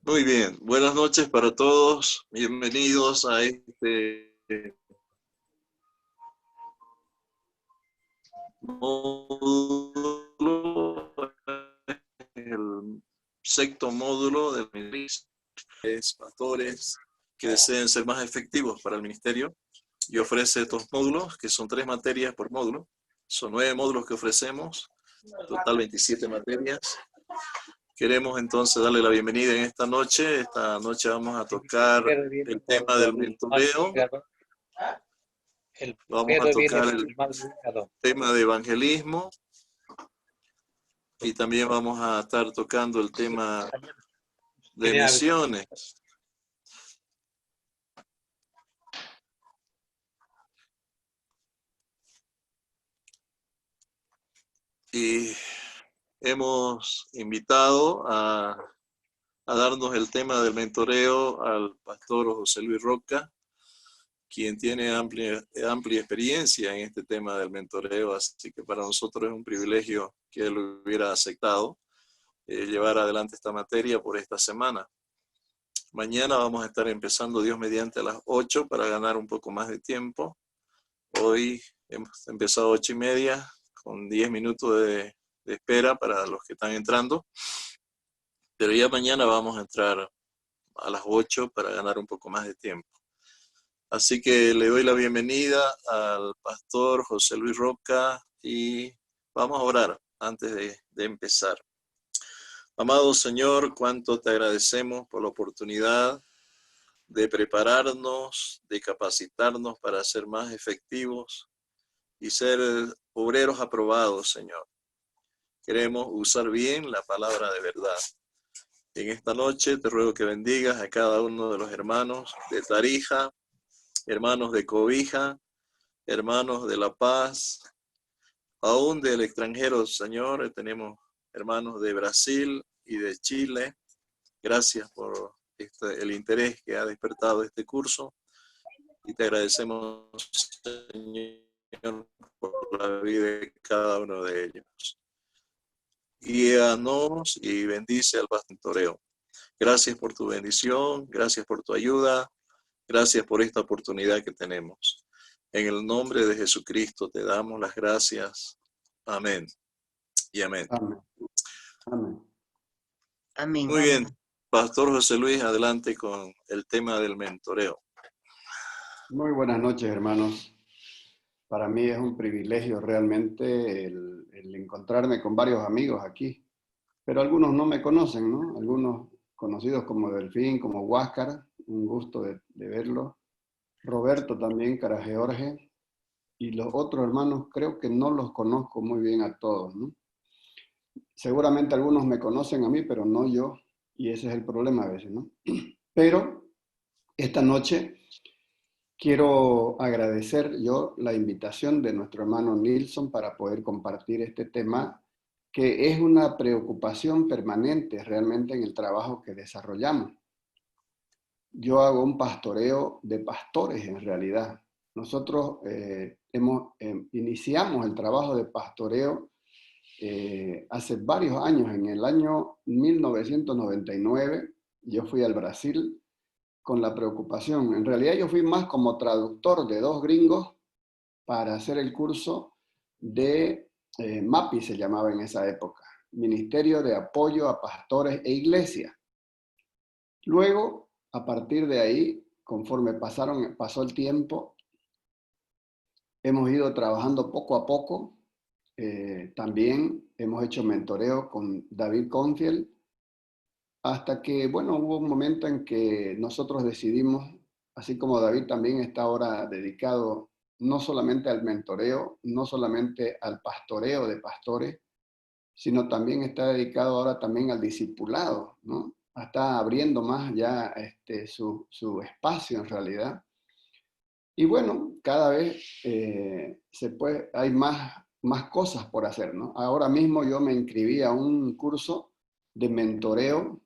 Muy bien, buenas noches para todos. Bienvenidos a este módulo, el sexto módulo de pastores que deseen ser más efectivos para el ministerio. Y ofrece estos módulos, que son 3 materias por módulo. Son 9 módulos que ofrecemos, total 27 materias. Queremos entonces darle la bienvenida en esta noche. Esta noche vamos a tocar el tema del mentoreo. Vamos a tocar el tema de evangelismo. Y también vamos a estar tocando el tema de misiones. Y hemos invitado a darnos el tema del mentoreo al pastor José Luis Roca, quien tiene amplia experiencia en este tema del mentoreo, así que para nosotros es un privilegio que él hubiera aceptado llevar adelante esta materia por esta semana. Mañana vamos a estar empezando, Dios mediante, a las 8 para ganar un poco más de tiempo. Hoy hemos empezado a 8:30 con 10 minutos de espera para los que están entrando. Pero ya mañana vamos a entrar a las 8 para ganar un poco más de tiempo. Así que le doy la bienvenida al pastor José Luis Roca y vamos a orar antes de empezar. Amado Señor, cuánto te agradecemos por la oportunidad de prepararnos, de capacitarnos para ser más efectivos y ser obreros aprobados, Señor. Queremos usar bien la palabra de verdad. En esta noche te ruego que bendigas a cada uno de los hermanos de Tarija, hermanos de Cobija, hermanos de La Paz, aún del extranjero, Señor. Tenemos hermanos de Brasil y de Chile. Gracias por el interés que ha despertado este curso y te agradecemos, Señor, por la vida de cada uno de ellos. Guíanos y bendice al pastoreo. Gracias por tu bendición, gracias por tu ayuda, gracias por esta oportunidad que tenemos. En el nombre de Jesucristo te damos las gracias. Amén y amén. Amén. Amén. Amén. Muy bien, Pastor José Luis, adelante con el tema del mentoreo. Muy buenas noches, hermanos. Para mí es un privilegio realmente el encontrarme con varios amigos aquí, pero algunos no me conocen, ¿no? Algunos conocidos como Delfín, como Huáscar, un gusto de verlo. Roberto también, Cara George, y los otros hermanos creo que no los conozco muy bien a todos, ¿no? Seguramente algunos me conocen a mí, pero no yo, y ese es el problema a veces, ¿no? Pero esta noche quiero agradecer yo la invitación de nuestro hermano Nilsson para poder compartir este tema, que es una preocupación permanente realmente en el trabajo que desarrollamos. Yo hago un pastoreo de pastores en realidad. Nosotros iniciamos el trabajo de pastoreo hace varios años. En el año 1999 yo fui al Brasil con la preocupación. En realidad yo fui más como traductor de 2 gringos para hacer el curso de MAPI, se llamaba en esa época, Ministerio de Apoyo a Pastores e Iglesias. Luego, a partir de ahí, conforme pasó el tiempo, hemos ido trabajando poco a poco. También hemos hecho mentoreo con David Confield, hasta que, bueno, hubo un momento en que nosotros decidimos, así como David también está ahora dedicado no solamente al mentoreo, no solamente al pastoreo de pastores, sino también está dedicado ahora también al discipulado, ¿no? Está abriendo más ya su espacio en realidad. Y bueno, cada vez hay más cosas por hacer, ¿no? Ahora mismo yo me inscribí a un curso de mentoreo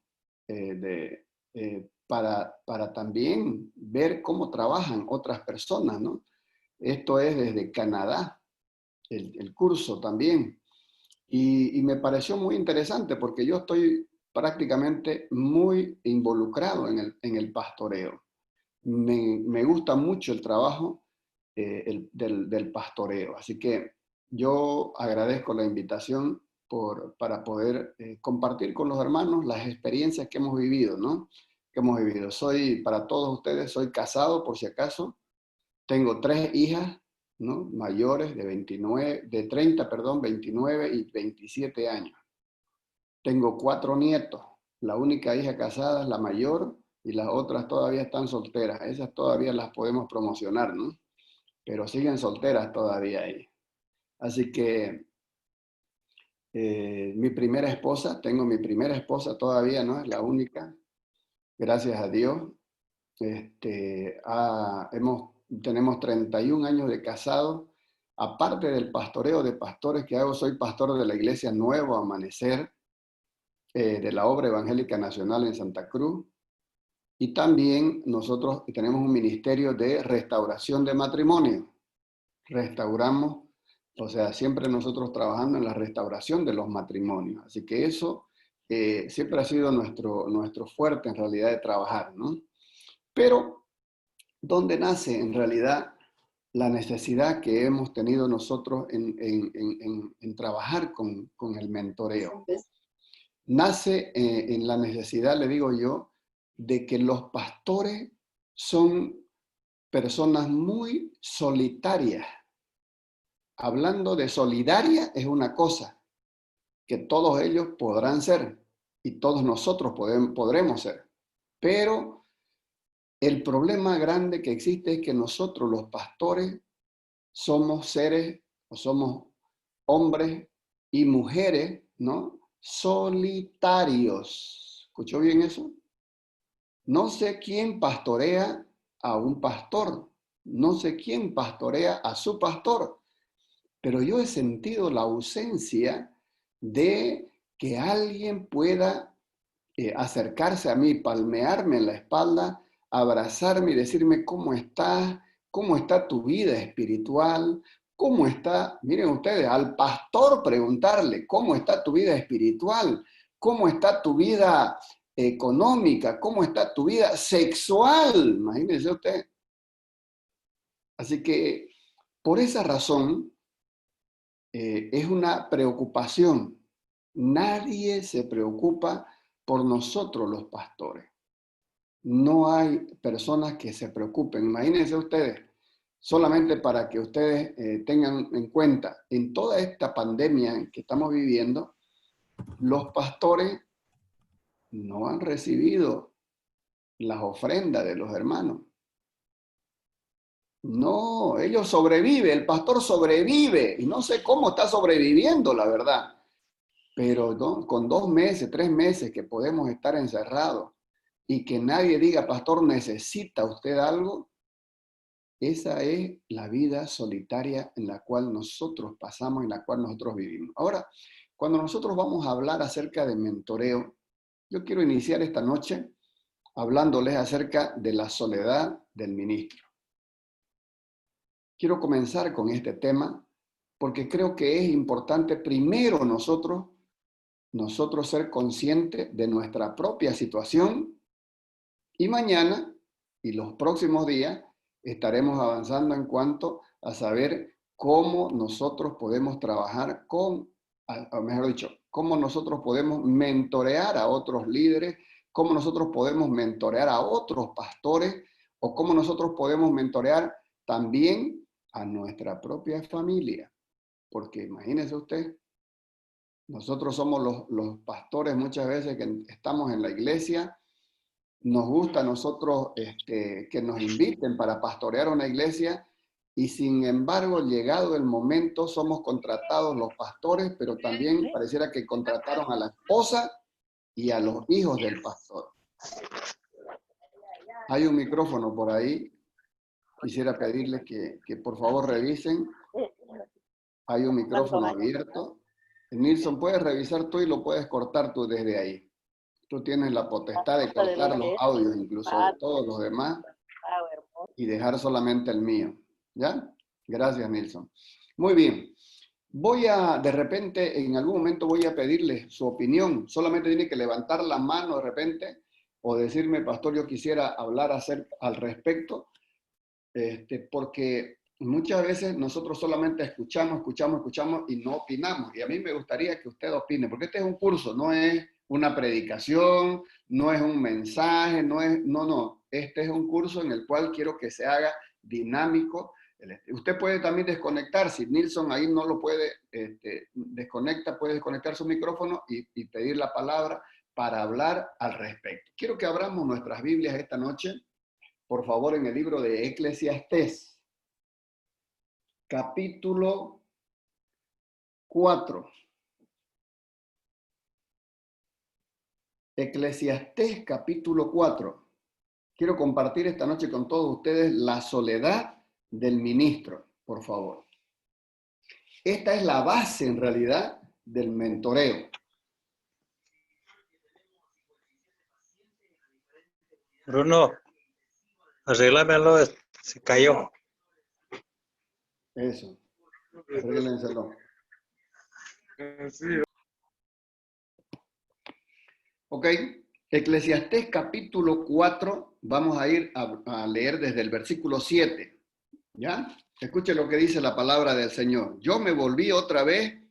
para también ver cómo trabajan otras personas, ¿no? Esto es desde Canadá, el curso también. Y me pareció muy interesante porque yo estoy prácticamente muy involucrado en el pastoreo. Me gusta mucho el trabajo del pastoreo. Así que yo agradezco la invitación para poder compartir con los hermanos las experiencias que hemos vivido, ¿no? Que hemos vivido. Para todos ustedes, soy casado, por si acaso. Tengo 3 hijas, ¿no? Mayores de 30, perdón, 29 y 27 años. Tengo 4 nietos. La única hija casada es la mayor y las otras todavía están solteras. Esas todavía las podemos promocionar, ¿no? Pero siguen solteras todavía ahí. Así que tengo mi primera esposa todavía, ¿no? Es la única, gracias a Dios. Tenemos 31 años de casados. Aparte del pastoreo de pastores que hago, soy pastor de la Iglesia Nuevo Amanecer, de la Obra Evangélica Nacional en Santa Cruz. Y también nosotros tenemos un ministerio de restauración de matrimonio. Restauramos, o sea, siempre nosotros trabajando en la restauración de los matrimonios. Así que eso siempre ha sido nuestro fuerte en realidad de trabajar, ¿no? Pero, ¿dónde nace en realidad la necesidad que hemos tenido nosotros en trabajar con el mentoreo? Nace en la necesidad, le digo yo, de que los pastores son personas muy solitarias. Hablando de solidaria es una cosa que todos ellos podrán ser y todos nosotros podremos ser. Pero el problema grande que existe es que nosotros los pastores somos seres, o somos hombres y mujeres, ¿no? Solitarios. ¿Escuchó bien eso? No sé quién pastorea a un pastor, no sé quién pastorea a su pastor, pero yo he sentido la ausencia de que alguien pueda acercarse a mí, palmearme en la espalda, abrazarme y decirme cómo está tu vida espiritual, cómo está, miren ustedes, al pastor preguntarle cómo está tu vida espiritual, cómo está tu vida económica, cómo está tu vida sexual, imagínense usted. Así que por esa razón es una preocupación. Nadie se preocupa por nosotros los pastores. No hay personas que se preocupen. Imagínense ustedes, solamente para que ustedes tengan en cuenta, en toda esta pandemia que estamos viviendo, los pastores no han recibido las ofrendas de los hermanos. No, ellos sobreviven, el pastor sobrevive, y no sé cómo está sobreviviendo, la verdad. Pero ¿no? Con 2 meses, 3 meses que podemos estar encerrados y que nadie diga, pastor, ¿necesita usted algo? Esa es la vida solitaria en la cual nosotros pasamos, en la cual nosotros vivimos. Ahora, cuando nosotros vamos a hablar acerca de mentoreo, yo quiero iniciar esta noche hablándoles acerca de la soledad del ministro. Quiero comenzar con este tema porque creo que es importante primero nosotros ser conscientes de nuestra propia situación y mañana y los próximos días estaremos avanzando en cuanto a saber cómo nosotros podemos trabajar o mejor dicho, cómo nosotros podemos mentorear a otros líderes, cómo nosotros podemos mentorear a otros pastores o cómo nosotros podemos mentorear también a nuestra propia familia. Porque imagínese usted, nosotros somos los pastores muchas veces que estamos en la iglesia. Nos gusta a nosotros que nos inviten para pastorear una iglesia y sin embargo, llegado el momento, somos contratados los pastores, pero también pareciera que contrataron a la esposa y a los hijos del pastor. Hay un micrófono por ahí. Quisiera pedirles que por favor revisen. Hay un micrófono abierto. Nilson, puedes revisar tú y lo puedes cortar tú desde ahí. Tú tienes la potestad de cortar los audios, incluso de todos los demás, y dejar solamente el mío. ¿Ya? Gracias, Nilson. Muy bien. de repente, en algún momento voy a pedirle su opinión. Solamente tiene que levantar la mano de repente o decirme, pastor, yo quisiera hablar al respecto, porque muchas veces nosotros solamente escuchamos y no opinamos. Y a mí me gustaría que usted opine, porque este es un curso, no es una predicación, no es un mensaje, no. Este es un curso en el cual quiero que se haga dinámico. Usted puede también desconectar, si Nilsson ahí no lo puede, puede desconectar su micrófono y pedir la palabra para hablar al respecto. Quiero que abramos nuestras Biblias esta noche, por favor, en el libro de Eclesiastés, capítulo 4. Eclesiastés, capítulo 4. Quiero compartir esta noche con todos ustedes la soledad del ministro, por favor. Esta es la base, en realidad, del mentoreo. Bruno, arréglamelo, se cayó. Eso, arréglenselo. Ok, Eclesiastés capítulo 4, vamos a ir a leer desde el versículo 7. ¿Ya? Escuche lo que dice la palabra del Señor. Yo me volví otra vez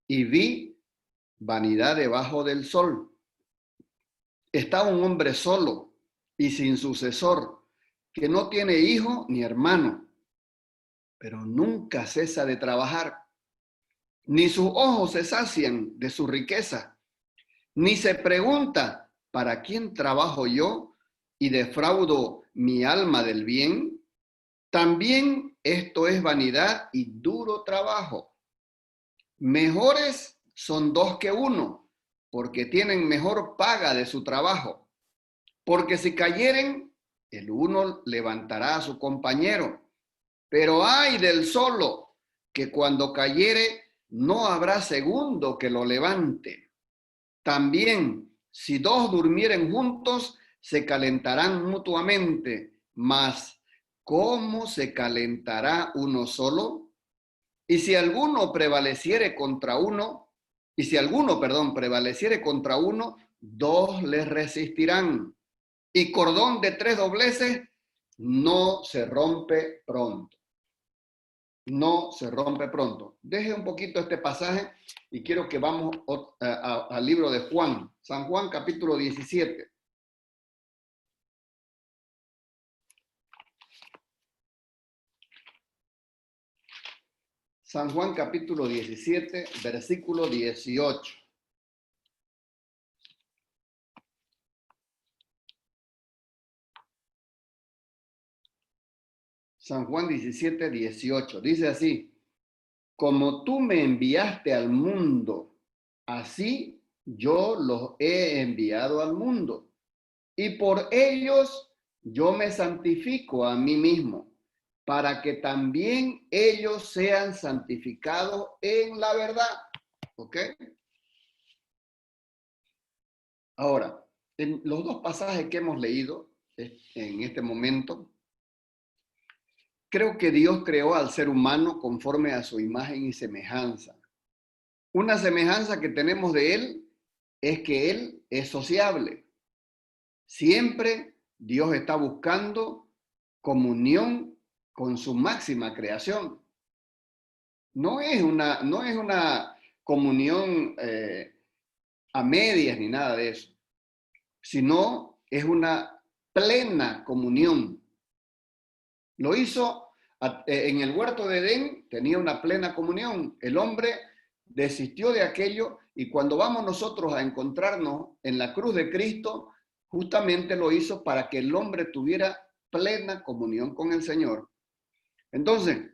y vi vanidad debajo del sol. Está un hombre solo y sin sucesor, que no tiene hijo ni hermano, pero nunca cesa de trabajar. Ni sus ojos se sacian de su riqueza, ni se pregunta, ¿para quién trabajo yo y defraudo mi alma del bien? También esto es vanidad y duro trabajo. Mejores son dos que uno, porque tienen mejor paga de su trabajo. Porque si cayeren, el uno levantará a su compañero. Pero ay del solo, que cuando cayere no habrá segundo que lo levante. También, si dos durmieren juntos, se calentarán mutuamente, mas ¿cómo se calentará uno solo? Y si alguno prevaleciere contra uno, prevaleciere contra uno, dos le resistirán. Y cordón de tres dobleces no se rompe pronto. No se rompe pronto. Deje un poquito este pasaje y quiero que vamos al libro de Juan, San Juan capítulo 17. San Juan capítulo 17, versículo 18. San Juan 17, 18. Dice así: como tú me enviaste al mundo, así yo los he enviado al mundo. Y por ellos yo me santifico a mí mismo, para que también ellos sean santificados en la verdad. ¿Ok? Ahora, en los dos pasajes que hemos leído en este momento, creo que Dios creó al ser humano conforme a su imagen y semejanza. Una semejanza que tenemos de Él es que Él es sociable. Siempre Dios está buscando comunión con su máxima creación. No es una comunión a medias ni nada de eso, sino es una plena comunión. Lo hizo en el huerto de Edén, tenía una plena comunión. El hombre desistió de aquello y cuando vamos nosotros a encontrarnos en la cruz de Cristo, justamente lo hizo para que el hombre tuviera plena comunión con el Señor. Entonces,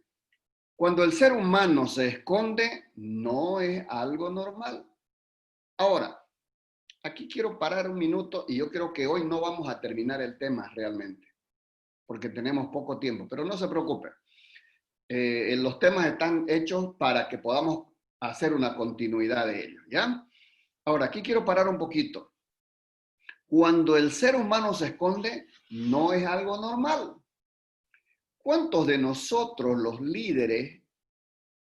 cuando el ser humano se esconde, no es algo normal. Ahora, aquí quiero parar un minuto y yo creo que hoy no vamos a terminar el tema realmente, porque tenemos poco tiempo, pero no se preocupe. Los temas están hechos para que podamos hacer una continuidad de ellos, ¿ya? Ahora, aquí quiero parar un poquito. Cuando el ser humano se esconde, no es algo normal. ¿Cuántos de nosotros, los líderes,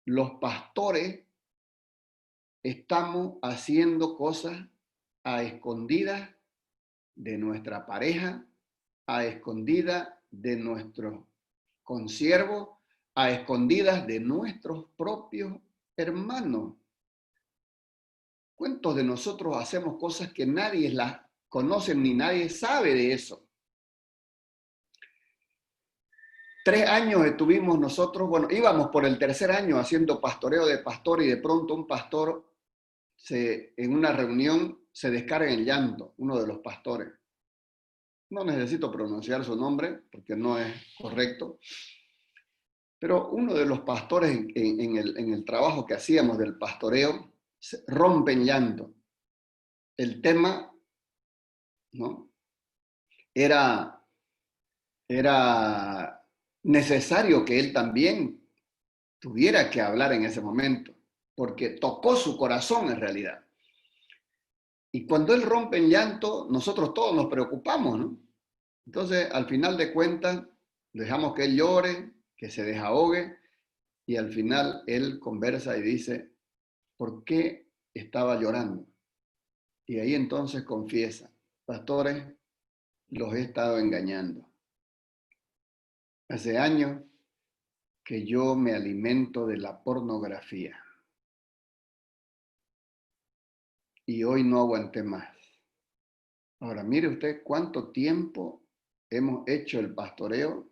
los pastores estamos haciendo cosas a escondidas de nuestra pareja, a escondidas de nuestros consiervos, a escondidas de nuestros propios hermanos. ¿Cuántos de nosotros hacemos cosas que nadie las conoce ni nadie sabe de eso? 3 años estuvimos nosotros, bueno, íbamos por el 3er año haciendo pastoreo de pastor y de pronto un pastor en una reunión se descarga en llanto, uno de los pastores. No necesito pronunciar su nombre porque no es correcto, pero uno de los pastores en el trabajo que hacíamos del pastoreo rompe en llanto. El tema, ¿no?, era necesario que él también tuviera que hablar en ese momento, porque tocó su corazón en realidad. Y cuando él rompe en llanto, nosotros todos nos preocupamos, ¿no? Entonces, al final de cuentas, dejamos que él llore, que se desahogue, y al final él conversa y dice, ¿por qué estaba llorando? Y ahí entonces confiesa, pastores, los he estado engañando. Hace años que yo me alimento de la pornografía. Y hoy no aguanté más. Ahora, mire usted cuánto tiempo hemos hecho el pastoreo,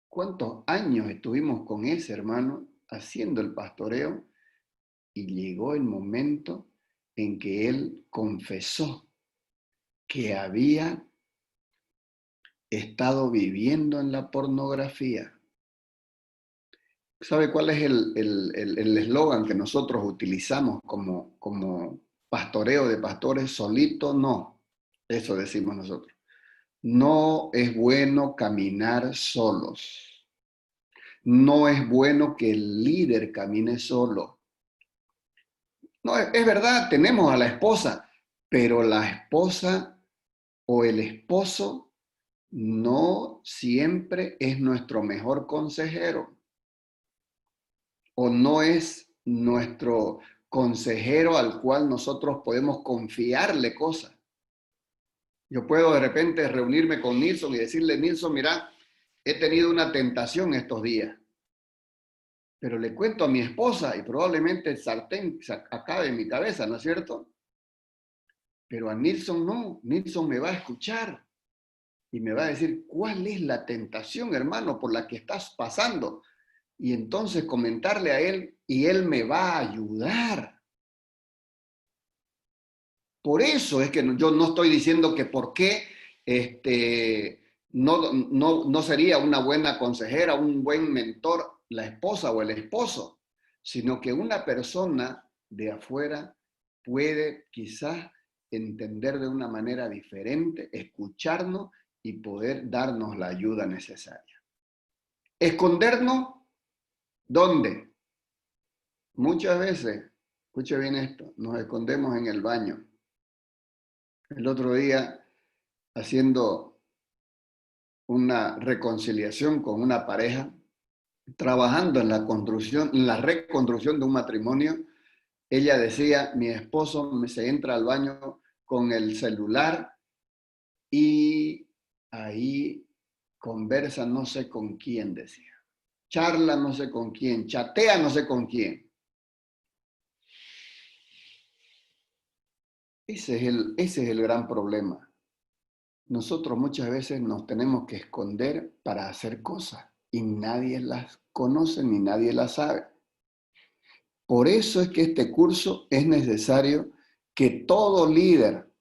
cuántos años estuvimos con ese hermano haciendo el pastoreo, y llegó el momento en que él confesó que había estado viviendo en la pornografía. ¿Sabe cuál es el eslogan que nosotros utilizamos como pastoreo de pastores? Solito no. Eso decimos nosotros. No es bueno caminar solos. No es bueno que el líder camine solo. No, es verdad, tenemos a la esposa, pero la esposa o el esposo no siempre es nuestro mejor consejero. O no es nuestro consejero al cual nosotros podemos confiarle cosas. Yo puedo de repente reunirme con Nilson y decirle, Nilson, mira, he tenido una tentación estos días. Pero le cuento a mi esposa y probablemente el sartén acabe en mi cabeza, ¿no es cierto? Pero a Nilson no, Nilson me va a escuchar y me va a decir, ¿cuál es la tentación, hermano, por la que estás pasando? Y entonces comentarle a él y él me va a ayudar. Por eso es que yo no estoy diciendo que por qué no sería una buena consejera, un buen mentor la esposa o el esposo, sino que una persona de afuera puede quizás entender de una manera diferente, escucharnos y poder darnos la ayuda necesaria. Escondernos, ¿dónde? Muchas veces, escuche bien esto, nos escondemos en el baño. El otro día, haciendo una reconciliación con una pareja, trabajando en la reconstrucción de un matrimonio, ella decía, mi esposo se entra al baño con el celular y ahí conversa no sé con quién, decía. Charla no sé con quién, chatea no sé con quién. Ese es el gran problema. Nosotros muchas veces nos tenemos que esconder para hacer cosas y nadie las conoce ni nadie las sabe. Por eso es que este curso es necesario que todo líder,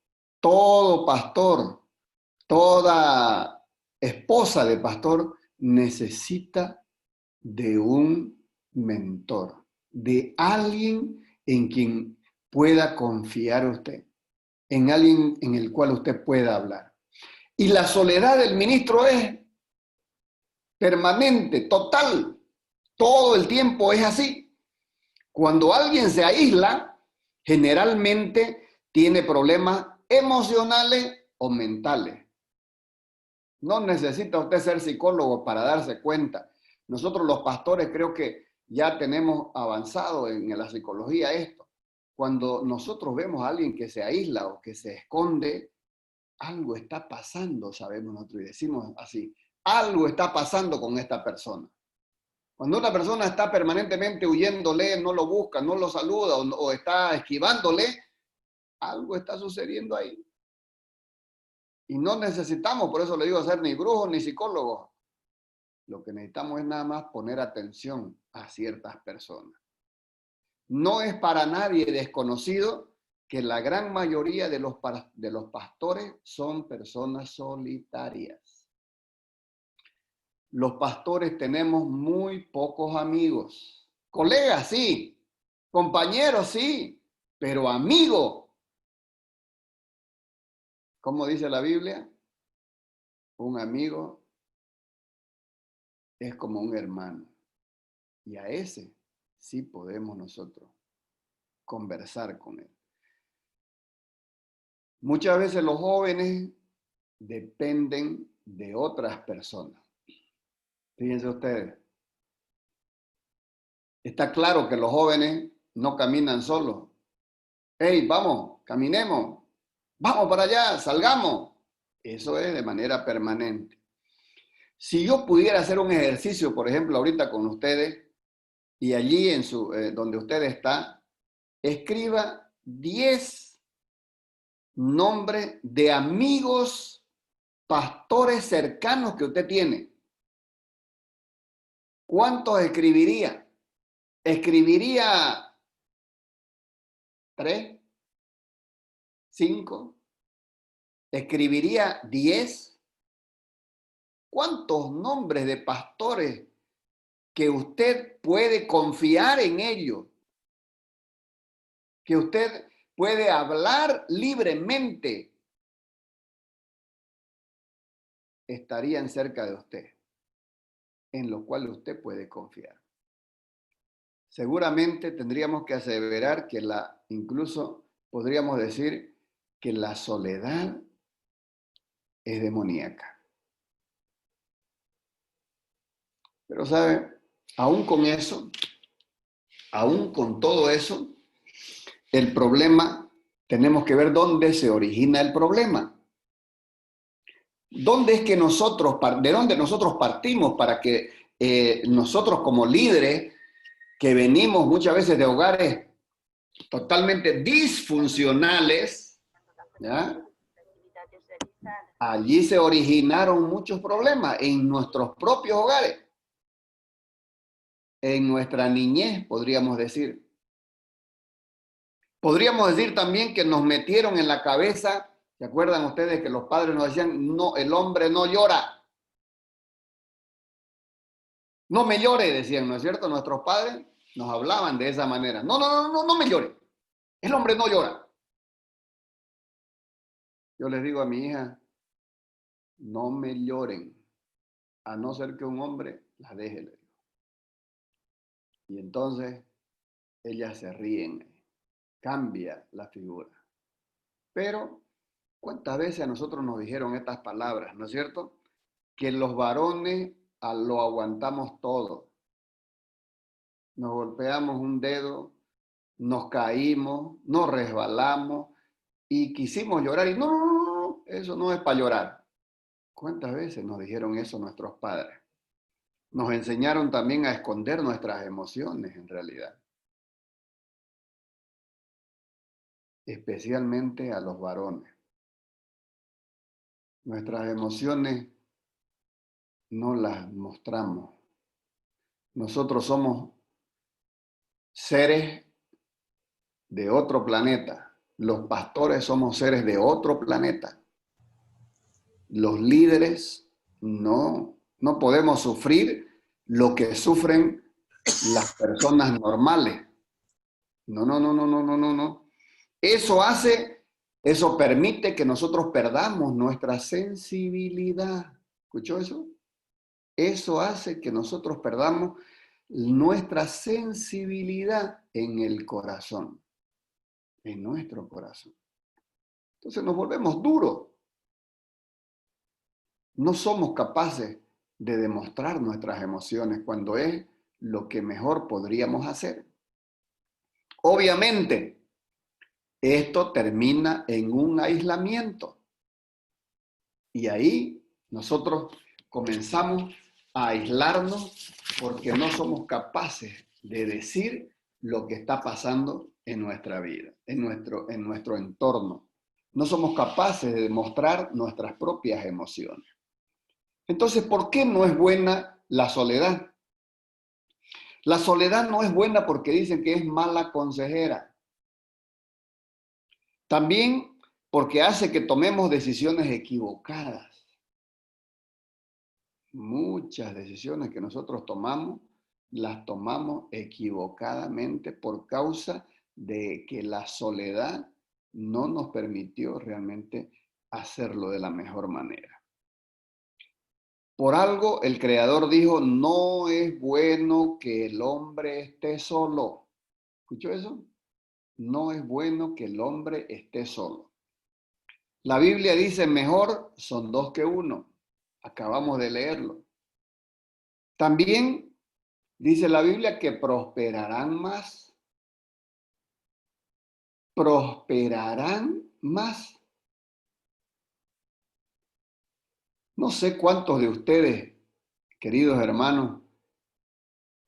todo pastor, toda esposa de pastor necesita de un mentor, de alguien en quien pueda confiar usted, en alguien en el cual usted pueda hablar. Y la soledad del ministro es permanente, total, todo el tiempo es así. Cuando alguien se aísla, generalmente tiene problemas emocionales o mentales. No necesita usted ser psicólogo para darse cuenta. Nosotros los pastores creo que ya tenemos avanzado en la psicología esto. Cuando nosotros vemos a alguien que se aísla o que se esconde, algo está pasando, sabemos nosotros, y decimos así, algo está pasando con esta persona. Cuando una persona está permanentemente huyéndole, no lo busca, no lo saluda o está esquivándole, algo está sucediendo ahí. Y no necesitamos, por eso le digo, ser ni brujos ni psicólogos. Lo que necesitamos es nada más poner atención a ciertas personas. No es para nadie desconocido que la gran mayoría de los pastores son personas solitarias. Los pastores tenemos muy pocos amigos. Colegas, sí. Compañeros, sí. Pero amigo, ¿cómo dice la Biblia? Un amigo es como un hermano. Y a ese sí podemos nosotros conversar con él. Muchas veces los jóvenes dependen de otras personas. Fíjense ustedes. Está claro que los jóvenes no caminan solos. ¡Hey, vamos, caminemos! ¡Vamos para allá, salgamos! Eso es de manera permanente. Si yo pudiera hacer un ejercicio, por ejemplo, ahorita con ustedes, y allí en donde usted está, escriba 10 nombres de amigos pastores cercanos que usted tiene. ¿Cuántos escribiría? ¿Escribiría 3? ¿5? ¿Escribiría 10? ¿Cuántos nombres de pastores que usted puede confiar en ellos? Que usted puede hablar libremente, estarían cerca de usted, en los cuales usted puede confiar. Seguramente tendríamos que aseverar que incluso podríamos decir que la soledad es demoníaca. Pero ¿sabe? Aún con eso, aún con todo eso, el problema, tenemos que ver dónde se origina el problema. ¿Dónde es que de dónde nosotros partimos para que nosotros como líderes, que venimos muchas veces de hogares totalmente disfuncionales, ¿ya? Allí se originaron muchos problemas en nuestros propios hogares, en nuestra niñez, podríamos decir. Podríamos decir también que nos metieron en la cabeza, ¿se acuerdan ustedes que los padres nos decían, no, el hombre no llora? No me llore, decían, ¿no es cierto? Nuestros padres nos hablaban de esa manera. No me llore. El hombre no llora. Yo les digo a mi hija, no me lloren, a no ser que un hombre la deje, le digo. Y entonces ellas se ríen, cambia la figura. Pero, ¿cuántas veces a nosotros nos dijeron estas palabras, no es cierto? Que los varones lo aguantamos todo. Nos golpeamos un dedo, nos caímos, nos resbalamos y quisimos llorar. Y no, eso no es para llorar. ¿Cuántas veces nos dijeron eso nuestros padres? Nos enseñaron también a esconder nuestras emociones en realidad. Especialmente a los varones. Nuestras emociones no las mostramos. Nosotros somos seres de otro planeta. Los pastores somos seres de otro planeta. Los líderes no podemos sufrir lo que sufren las personas normales. No. Eso permite que nosotros perdamos nuestra sensibilidad. ¿Escuchó eso? Eso hace que nosotros perdamos nuestra sensibilidad en el corazón, en nuestro corazón. Entonces nos volvemos duros. No somos capaces de demostrar nuestras emociones cuando es lo que mejor podríamos hacer. Obviamente, esto termina en un aislamiento. Y ahí nosotros comenzamos a aislarnos porque no somos capaces de decir lo que está pasando en nuestra vida, en nuestro entorno. No somos capaces de demostrar nuestras propias emociones. Entonces, ¿por qué no es buena la soledad? La soledad no es buena porque dicen que es mala consejera. También porque hace que tomemos decisiones equivocadas. Muchas decisiones que nosotros tomamos, las tomamos equivocadamente por causa de que la soledad no nos permitió realmente hacerlo de la mejor manera. Por algo el Creador dijo, no es bueno que el hombre esté solo. ¿Escuchó eso? No es bueno que el hombre esté solo. La Biblia dice, mejor son dos que uno. Acabamos de leerlo. También dice la Biblia que prosperarán más. Prosperarán más. No sé cuántos de ustedes, queridos hermanos,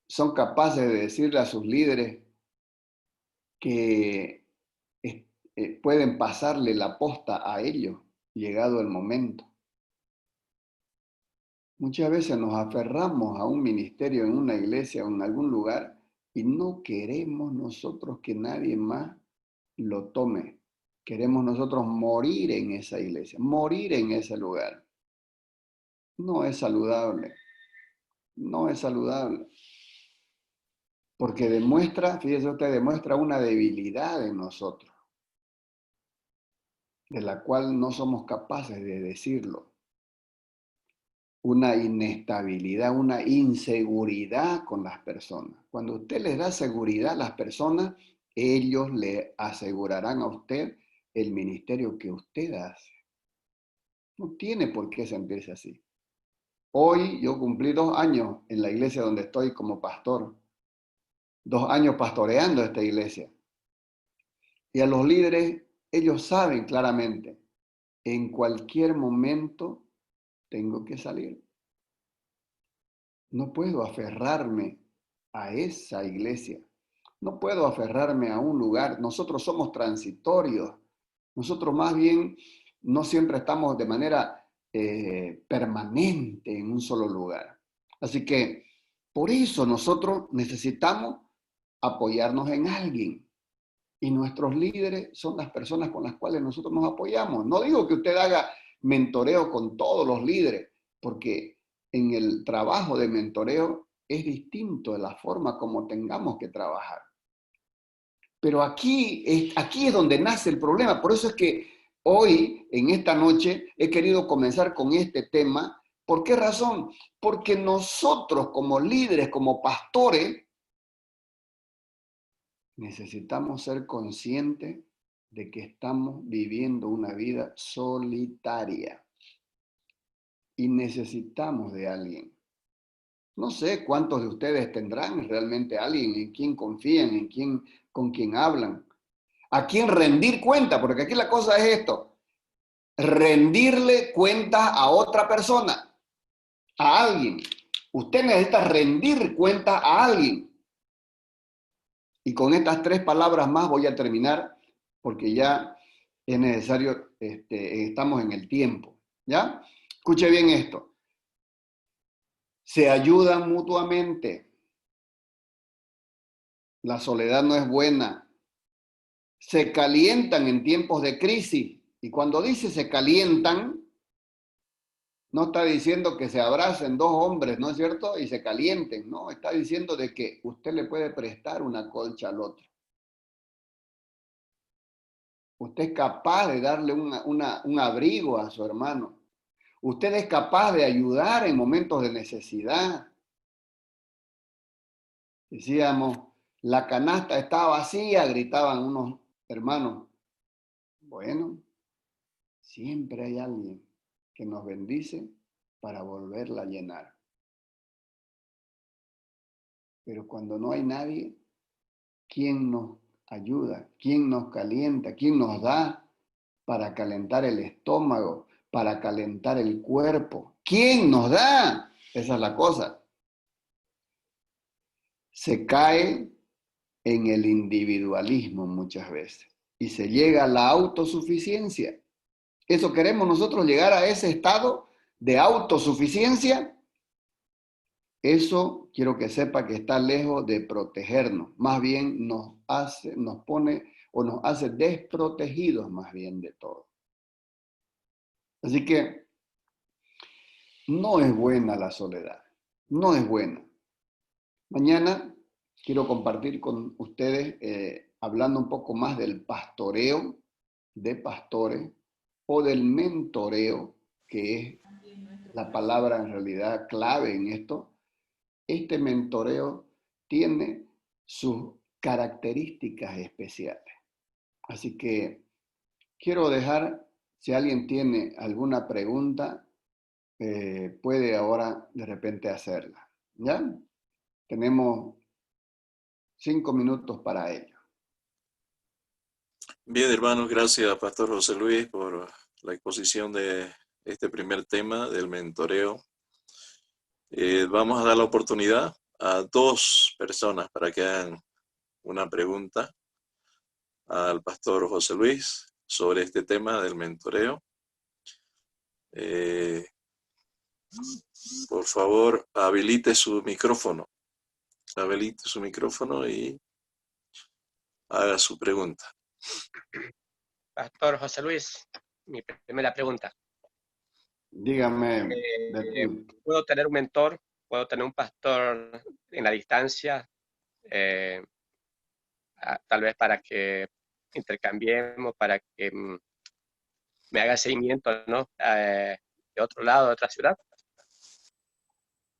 son capaces de decirle a sus líderes que pueden pasarle la posta a ellos, llegado el momento. Muchas veces nos aferramos a un ministerio en una iglesia o en algún lugar y no queremos nosotros que nadie más lo tome. Queremos nosotros morir en esa iglesia, morir en ese lugar. No es saludable. No es saludable. Porque demuestra, fíjese usted, demuestra una debilidad en nosotros, de la cual no somos capaces de decirlo. Una inestabilidad, una inseguridad con las personas. Cuando usted les da seguridad a las personas, ellos le asegurarán a usted el ministerio que usted hace. No tiene por qué sentirse así. Hoy yo cumplí 2 años en la iglesia donde estoy como pastor. 2 años pastoreando esta iglesia. Y a los líderes, ellos saben claramente, en cualquier momento tengo que salir. No puedo aferrarme a esa iglesia. No puedo aferrarme a un lugar. Nosotros somos transitorios. Nosotros más bien no siempre estamos de manera permanente en un solo lugar. Así que por eso nosotros necesitamos apoyarnos en alguien. Y nuestros líderes son las personas con las cuales nosotros nos apoyamos. No digo que usted haga mentoreo con todos los líderes, porque en el trabajo de mentoreo es distinto de la forma como tengamos que trabajar. Pero aquí es donde nace el problema. Por eso es que hoy, en esta noche, he querido comenzar con este tema. ¿Por qué razón? Porque nosotros como líderes, como pastores, necesitamos ser conscientes de que estamos viviendo una vida solitaria y necesitamos de alguien. No sé cuántos de ustedes tendrán realmente alguien en quien confían, con quien hablan, a quien rendir cuenta, porque aquí la cosa es esto, rendirle cuentas a otra persona, a alguien. Usted necesita rendir cuentas a alguien. Y con estas 3 palabras más voy a terminar, porque ya es necesario, estamos en el tiempo, ¿ya? Escuche bien esto. Se ayudan mutuamente. La soledad no es buena. Se calientan en tiempos de crisis. Y cuando dice se calientan, no está diciendo que se abracen 2 hombres, ¿no es cierto? Y se calienten, no, está diciendo de que usted le puede prestar una colcha al otro. Usted es capaz de darle un abrigo a su hermano. Usted es capaz de ayudar en momentos de necesidad. Decíamos, la canasta está vacía, gritaban unos hermanos. Bueno, siempre hay alguien que nos bendice para volverla a llenar. pero cuando no hay nadie, ¿quién nos ayuda? ¿Quién nos calienta? ¿Quién nos da para calentar el estómago, para calentar el cuerpo? ¿Quién nos da? Esa es la cosa. Se cae en el individualismo muchas veces y se llega a la autosuficiencia. ¿Eso queremos nosotros, llegar a ese estado de autosuficiencia? Eso quiero que sepa que está lejos de protegernos, más bien nos pone o nos hace desprotegidos más bien de todo. Así que no es buena la soledad, no es buena. Mañana quiero compartir con ustedes, hablando un poco más del pastoreo de pastores o del mentoreo, que es la palabra en realidad clave en esto. Este mentoreo tiene sus características especiales. Así que quiero dejar, si alguien tiene alguna pregunta, puede ahora de repente hacerla. ¿Ya? Tenemos 5 minutos para ello. Bien, hermanos, gracias, Pastor José Luis, por la exposición de este primer tema del mentoreo. Vamos a dar la oportunidad a 2 personas para que hagan una pregunta al Pastor José Luis sobre este tema del mentoreo. Por favor, habilite su micrófono. Habilite su micrófono y haga su pregunta. Pastor José Luis, mi primera pregunta. Dígame, ¿Puedo tener un mentor? ¿Puedo tener un pastor en la distancia? Tal vez para que intercambiemos, para que me haga seguimiento, ¿no? De otro lado, de otra ciudad.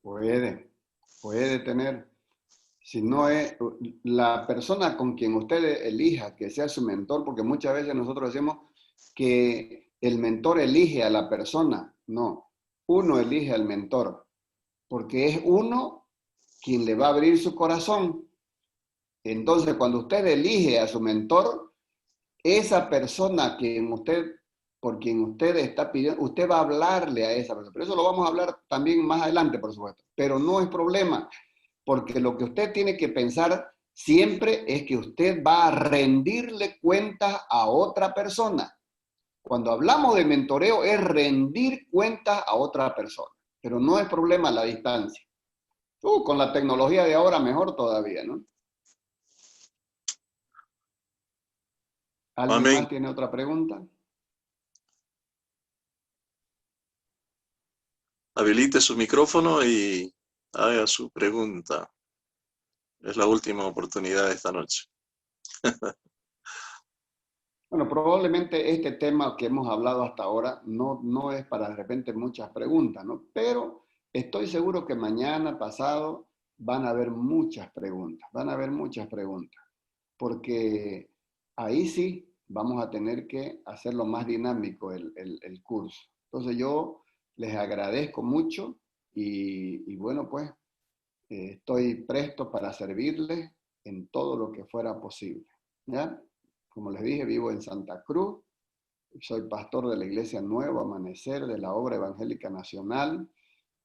puede tener. Si no es la persona con quien usted elija que sea su mentor, porque muchas veces nosotros decimos que el mentor elige a la persona. No, uno elige al mentor, porque es uno quien le va a abrir su corazón. Entonces, cuando usted elige a su mentor, esa persona por quien usted está pidiendo, usted va a hablarle a esa persona. Pero eso lo vamos a hablar también más adelante, por supuesto. Pero no es problema, porque lo que usted tiene que pensar siempre es que usted va a rendirle cuentas a otra persona. Cuando hablamos de mentoreo es rendir cuentas a otra persona, pero no es problema la distancia. Con la tecnología de ahora mejor todavía, ¿no? ¿Alguien Amén. más tiene otra pregunta? Habilite su micrófono y haga su pregunta. Es la última oportunidad de esta noche. Bueno, probablemente este tema que hemos hablado hasta ahora no es para de repente muchas preguntas, ¿no? Pero estoy seguro que mañana, pasado, van a haber muchas preguntas, porque ahí sí vamos a tener que hacerlo más dinámico el curso. Entonces yo les agradezco mucho y bueno, pues estoy presto para servirles en todo lo que fuera posible, ¿ya? Como les dije, vivo en Santa Cruz, soy pastor de la Iglesia Nuevo Amanecer de la Obra Evangélica Nacional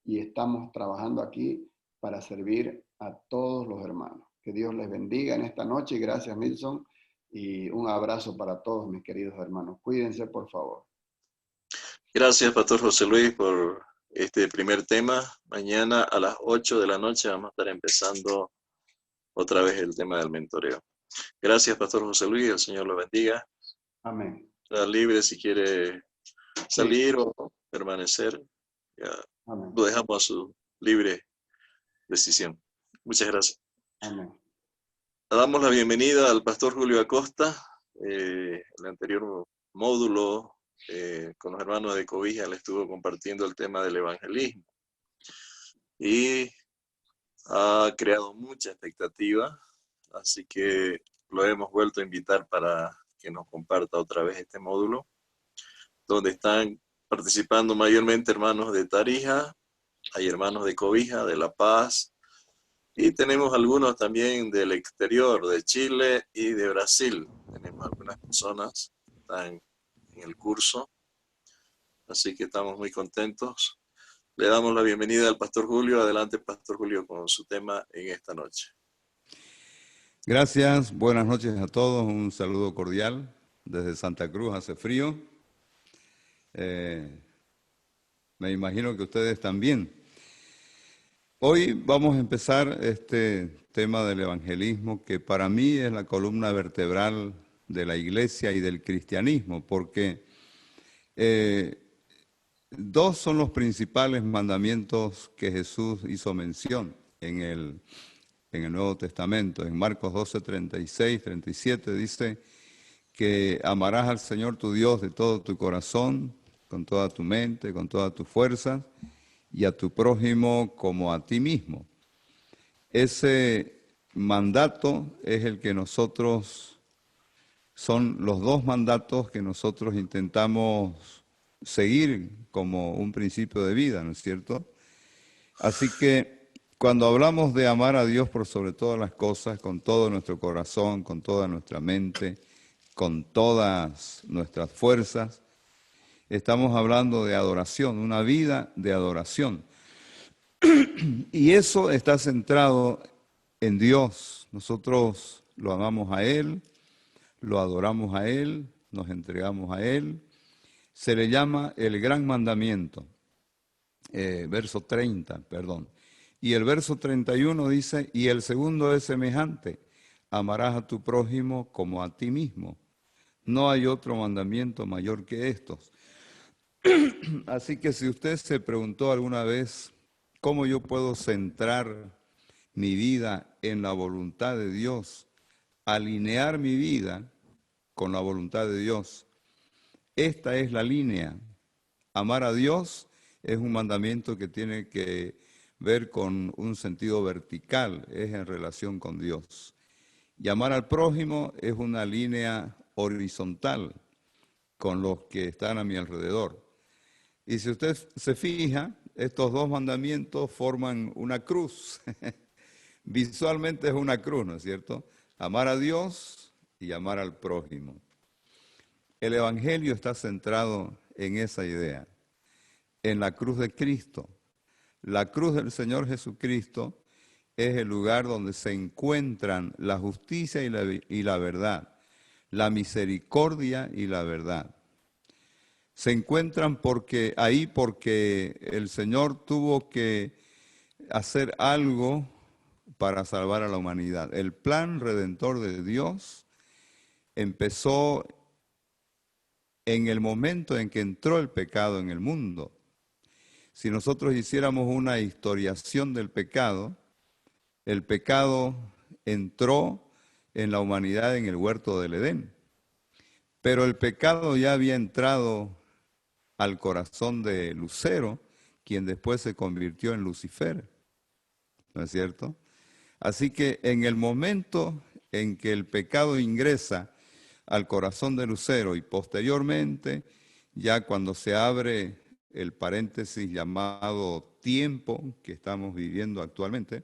y estamos trabajando aquí para servir a todos los hermanos. Que Dios les bendiga en esta noche y gracias, Milson, y un abrazo para todos mis queridos hermanos. Cuídense, por favor. Gracias, Pastor José Luis, por este primer tema. Mañana a las 8 de la noche vamos a estar empezando otra vez el tema del mentoreo. Gracias, Pastor José Luis. El Señor lo bendiga. Amén. Está libre si quiere salir o permanecer. Ya Amén. lo dejamos a su libre decisión. Muchas gracias. Amén. Le damos la bienvenida al Pastor Julio Acosta. El anterior módulo con los hermanos de Cobija le estuvo compartiendo el tema del evangelismo. Y ha creado mucha expectativa, así que lo hemos vuelto a invitar para que nos comparta otra vez este módulo, donde están participando mayormente hermanos de Tarija, hay hermanos de Cobija, de La Paz, Y tenemos algunos también del exterior, de Chile y de Brasil. Tenemos algunas personas que están en el curso, así que estamos muy contentos. Le damos la bienvenida al Pastor Julio. Adelante, Pastor Julio, con su tema en esta noche. Gracias, buenas noches a todos, un saludo cordial desde Santa Cruz. Hace frío, me imagino que ustedes también. Hoy vamos a empezar este tema del evangelismo, que para mí es la columna vertebral de la iglesia y del cristianismo, porque dos son los principales mandamientos que Jesús hizo mención en el Nuevo Testamento. En Marcos 12, 36, 37 dice que amarás al Señor tu Dios de todo tu corazón, con toda tu mente, con toda tu fuerza, y a tu prójimo como a ti mismo. Ese mandato es el que son los dos mandatos que nosotros intentamos seguir como un principio de vida, ¿no es cierto? Así que cuando hablamos de amar a Dios por sobre todas las cosas, con todo nuestro corazón, con toda nuestra mente, con todas nuestras fuerzas, estamos hablando de adoración, una vida de adoración. Y eso está centrado en Dios. Nosotros lo amamos a Él, lo adoramos a Él, nos entregamos a Él. Se le llama el gran mandamiento, verso 30, perdón. Y el verso 31 dice, y el segundo es semejante, amarás a tu prójimo como a ti mismo. No hay otro mandamiento mayor que estos. Así que si usted se preguntó alguna vez cómo yo puedo centrar mi vida en la voluntad de Dios, alinear mi vida con la voluntad de Dios, esta es la línea. Amar a Dios es un mandamiento que tiene que ver con un sentido vertical, es en relación con Dios. Y amar al prójimo es una línea horizontal con los que están a mi alrededor. Y si usted se fija, estos dos mandamientos forman una cruz. Visualmente es una cruz, ¿no es cierto? Amar a Dios y amar al prójimo. El Evangelio está centrado en esa idea, en la cruz de Cristo. La cruz del Señor Jesucristo es el lugar donde se encuentran la justicia y la verdad, la misericordia y la verdad. Se encuentran porque el Señor tuvo que hacer algo para salvar a la humanidad. El plan redentor de Dios empezó en el momento en que entró el pecado en el mundo. Si nosotros hiciéramos una historiación del pecado, el pecado entró en la humanidad en el huerto del Edén. Pero el pecado ya había entrado al corazón de Lucero, quien después se convirtió en Lucifer, ¿no es cierto? Así que en el momento en que el pecado ingresa al corazón de Lucero y posteriormente, ya cuando se abre el paréntesis llamado tiempo que estamos viviendo actualmente,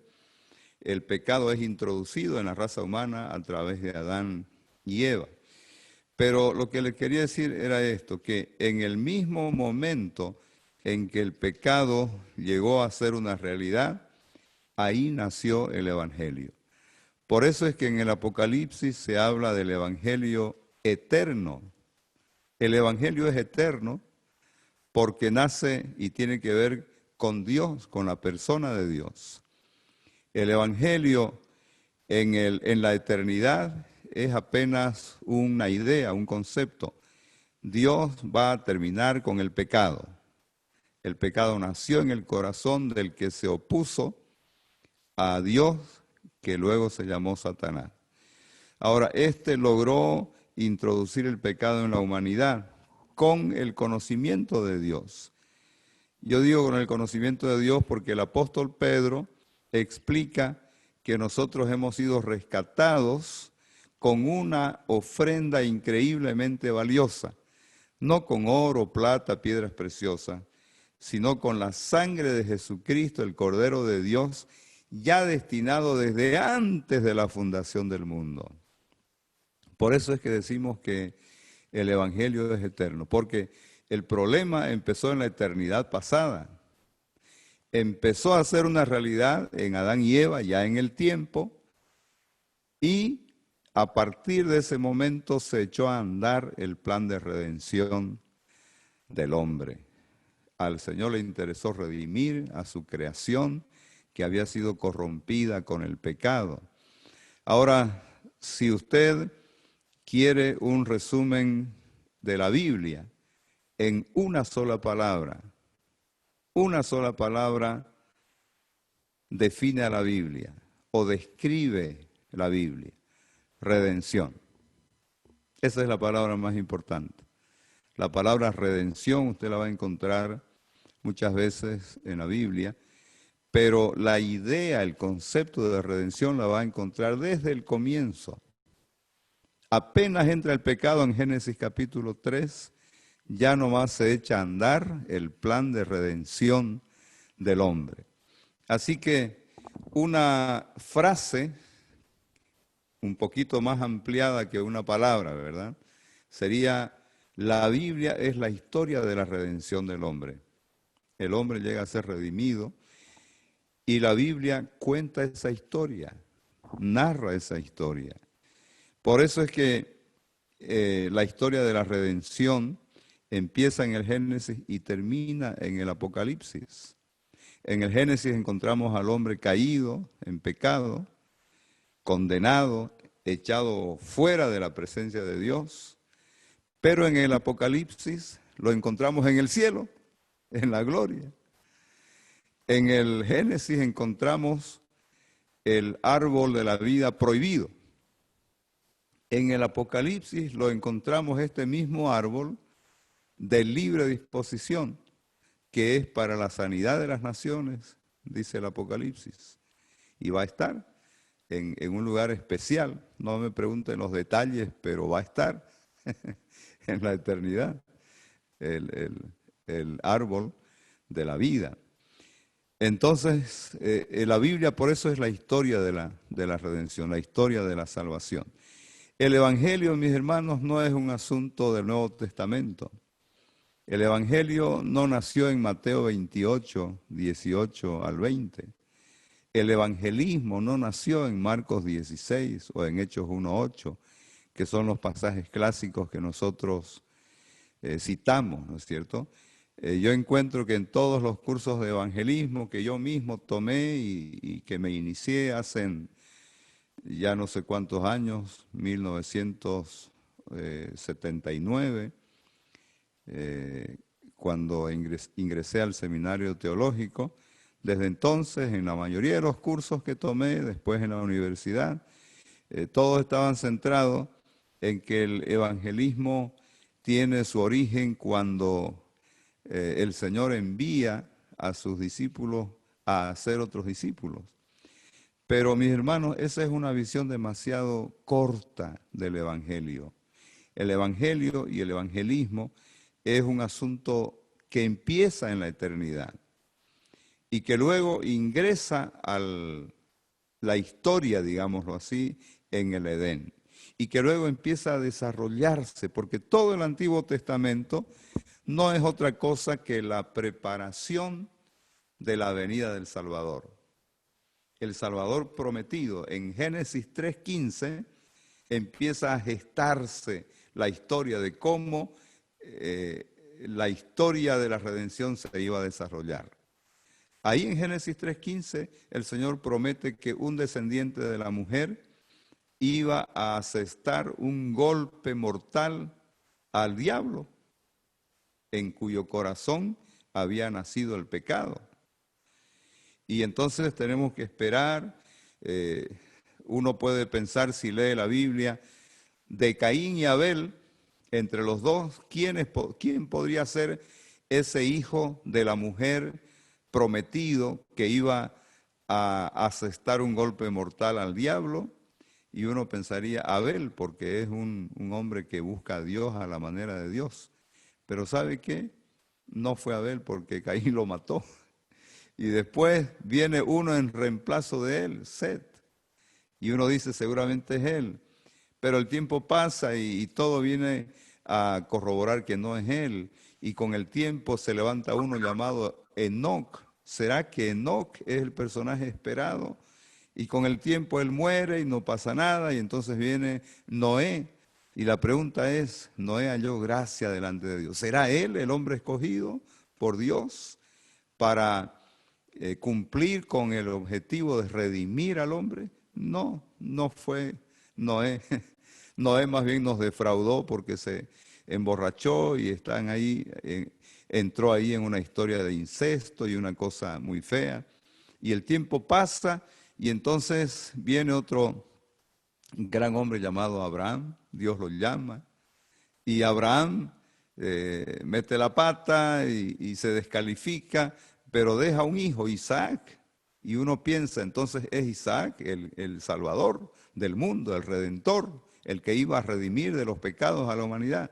el pecado es introducido en la raza humana a través de Adán y Eva. Pero lo que les quería decir era esto, que en el mismo momento en que el pecado llegó a ser una realidad, ahí nació el Evangelio. Por eso es que en el Apocalipsis se habla del Evangelio eterno. El Evangelio es eterno porque nace y tiene que ver con Dios, con la persona de Dios. El Evangelio en la eternidad es apenas una idea, un concepto. Dios va a terminar con el pecado. El pecado nació en el corazón del que se opuso a Dios, que luego se llamó Satanás. Ahora, este logró introducir el pecado en la humanidad con el conocimiento de Dios. Yo digo con el conocimiento de Dios porque el apóstol Pedro explica que nosotros hemos sido rescatados con una ofrenda increíblemente valiosa, no con oro, plata, piedras preciosas, sino con la sangre de Jesucristo, el Cordero de Dios, ya destinado desde antes de la fundación del mundo. Por eso es que decimos que el Evangelio es eterno, porque el problema empezó en la eternidad pasada. Empezó a ser una realidad en Adán y Eva, ya en el tiempo, y a partir de ese momento se echó a andar el plan de redención del hombre. Al Señor le interesó redimir a su creación que había sido corrompida con el pecado. Ahora, si usted quiere un resumen de la Biblia en una sola palabra define a la Biblia o describe la Biblia: redención. Esa es la palabra más importante. La palabra redención usted la va a encontrar muchas veces en la Biblia, pero la idea, el concepto de redención la va a encontrar desde el comienzo. Apenas entra el pecado en Génesis capítulo 3, ya nomás se echa a andar el plan de redención del hombre. Así que una frase un poquito más ampliada que una palabra, ¿verdad? Sería: la Biblia es la historia de la redención del hombre. El hombre llega a ser redimido y la Biblia cuenta esa historia, narra esa historia. Por eso es que la historia de la redención empieza en el Génesis y termina en el Apocalipsis. En el Génesis encontramos al hombre caído en pecado, condenado, echado fuera de la presencia de Dios, pero en el Apocalipsis lo encontramos en el cielo, en la gloria. En el Génesis encontramos el árbol de la vida prohibido. En el Apocalipsis lo encontramos este mismo árbol de libre disposición, que es para la sanidad de las naciones, dice el Apocalipsis. Y va a estar en un lugar especial. No me pregunten los detalles, pero va a estar en la eternidad, el árbol de la vida. Entonces, la Biblia por eso es la historia de la redención, la historia de la salvación. El Evangelio, mis hermanos, no es un asunto del Nuevo Testamento. El Evangelio no nació en Mateo 28, 18 al 20. El evangelismo no nació en Marcos 16 o en Hechos 1:8, que son los pasajes clásicos que nosotros citamos, ¿no es cierto? Yo encuentro que en todos los cursos de evangelismo que yo mismo tomé y que me inicié hace ya no sé cuántos años, 1979, cuando ingresé al seminario teológico. Desde entonces, en la mayoría de los cursos que tomé, después en la universidad, todos estaban centrados en que el evangelismo tiene su origen cuando el Señor envía a sus discípulos a hacer otros discípulos. Pero, mis hermanos, esa es una visión demasiado corta del Evangelio. El Evangelio y el evangelismo es un asunto que empieza en la eternidad y que luego ingresa a la historia, digámoslo así, en el Edén, y que luego empieza a desarrollarse, porque todo el Antiguo Testamento no es otra cosa que la preparación de la venida del Salvador. El Salvador prometido. En Génesis 3:15 empieza a gestarse la historia de cómo la historia de la redención se iba a desarrollar. Ahí en Génesis 3:15 el Señor promete que un descendiente de la mujer iba a asestar un golpe mortal al diablo, en cuyo corazón había nacido el pecado. Y entonces tenemos que esperar. Uno puede pensar, si lee la Biblia, de Caín y Abel, entre los dos, ¿quién podría ser ese hijo de la mujer prometido que iba a asestar un golpe mortal al diablo? Y uno pensaría Abel, porque es un hombre que busca a Dios a la manera de Dios. Pero ¿sabe qué? No fue Abel, porque Caín lo mató. Y después viene uno en reemplazo de él, Set. Y uno dice, seguramente es él. Pero el tiempo pasa y todo viene a corroborar que no es él. Y con el tiempo se levanta uno llamado Enoc. ¿Será que Enoc es el personaje esperado? Y con el tiempo él muere y no pasa nada. Y entonces viene Noé. Y la pregunta es, Noé halló gracia delante de Dios. ¿Será él el hombre escogido por Dios para cumplir con el objetivo de redimir al hombre? No, no fue Noé. Noé más bien nos defraudó porque se emborrachó y están ahí, entró ahí en una historia de incesto y una cosa muy fea. Y el tiempo pasa y entonces viene otro gran hombre llamado Abraham, Dios lo llama, y Abraham mete la pata y se descalifica, pero deja un hijo, Isaac, y uno piensa, entonces es Isaac el Salvador del mundo, el Redentor, el que iba a redimir de los pecados a la humanidad.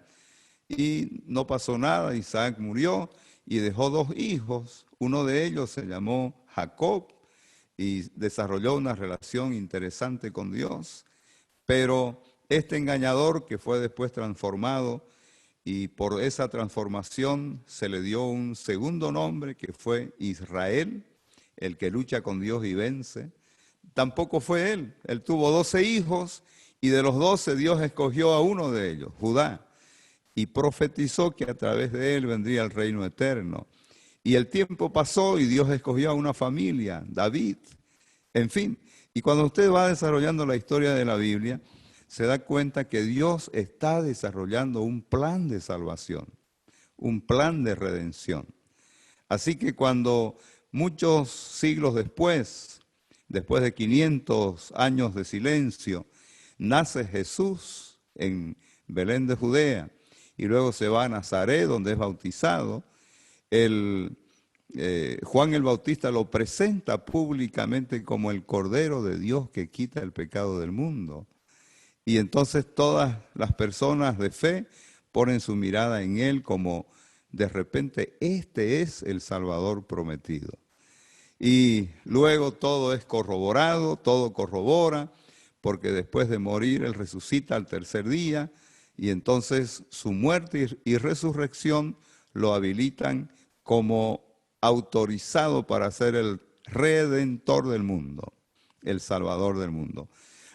Y no pasó nada, Isaac murió y dejó 2 hijos, uno de ellos se llamó Jacob y desarrolló una relación interesante con Dios, pero este engañador que fue después transformado y por esa transformación se le dio un segundo nombre que fue Israel, el que lucha con Dios y vence. Tampoco fue él. Él tuvo 12 hijos y de los 12 Dios escogió a uno de ellos, Judá, y profetizó que a través de él vendría el reino eterno. Y el tiempo pasó y Dios escogió a una familia, David. En fin, y cuando usted va desarrollando la historia de la Biblia, se da cuenta que Dios está desarrollando un plan de salvación, un plan de redención. Así que cuando muchos siglos después de 500 años de silencio, nace Jesús en Belén de Judea y luego se va a Nazaret donde es bautizado, Juan el Bautista lo presenta públicamente como el Cordero de Dios que quita el pecado del mundo. Y entonces todas las personas de fe ponen su mirada en él como de repente este es el Salvador prometido. Y luego todo es corroborado, todo corrobora, porque después de morir él resucita al tercer día y entonces su muerte y resurrección lo habilitan como autorizado para ser el Redentor del mundo, el Salvador del mundo.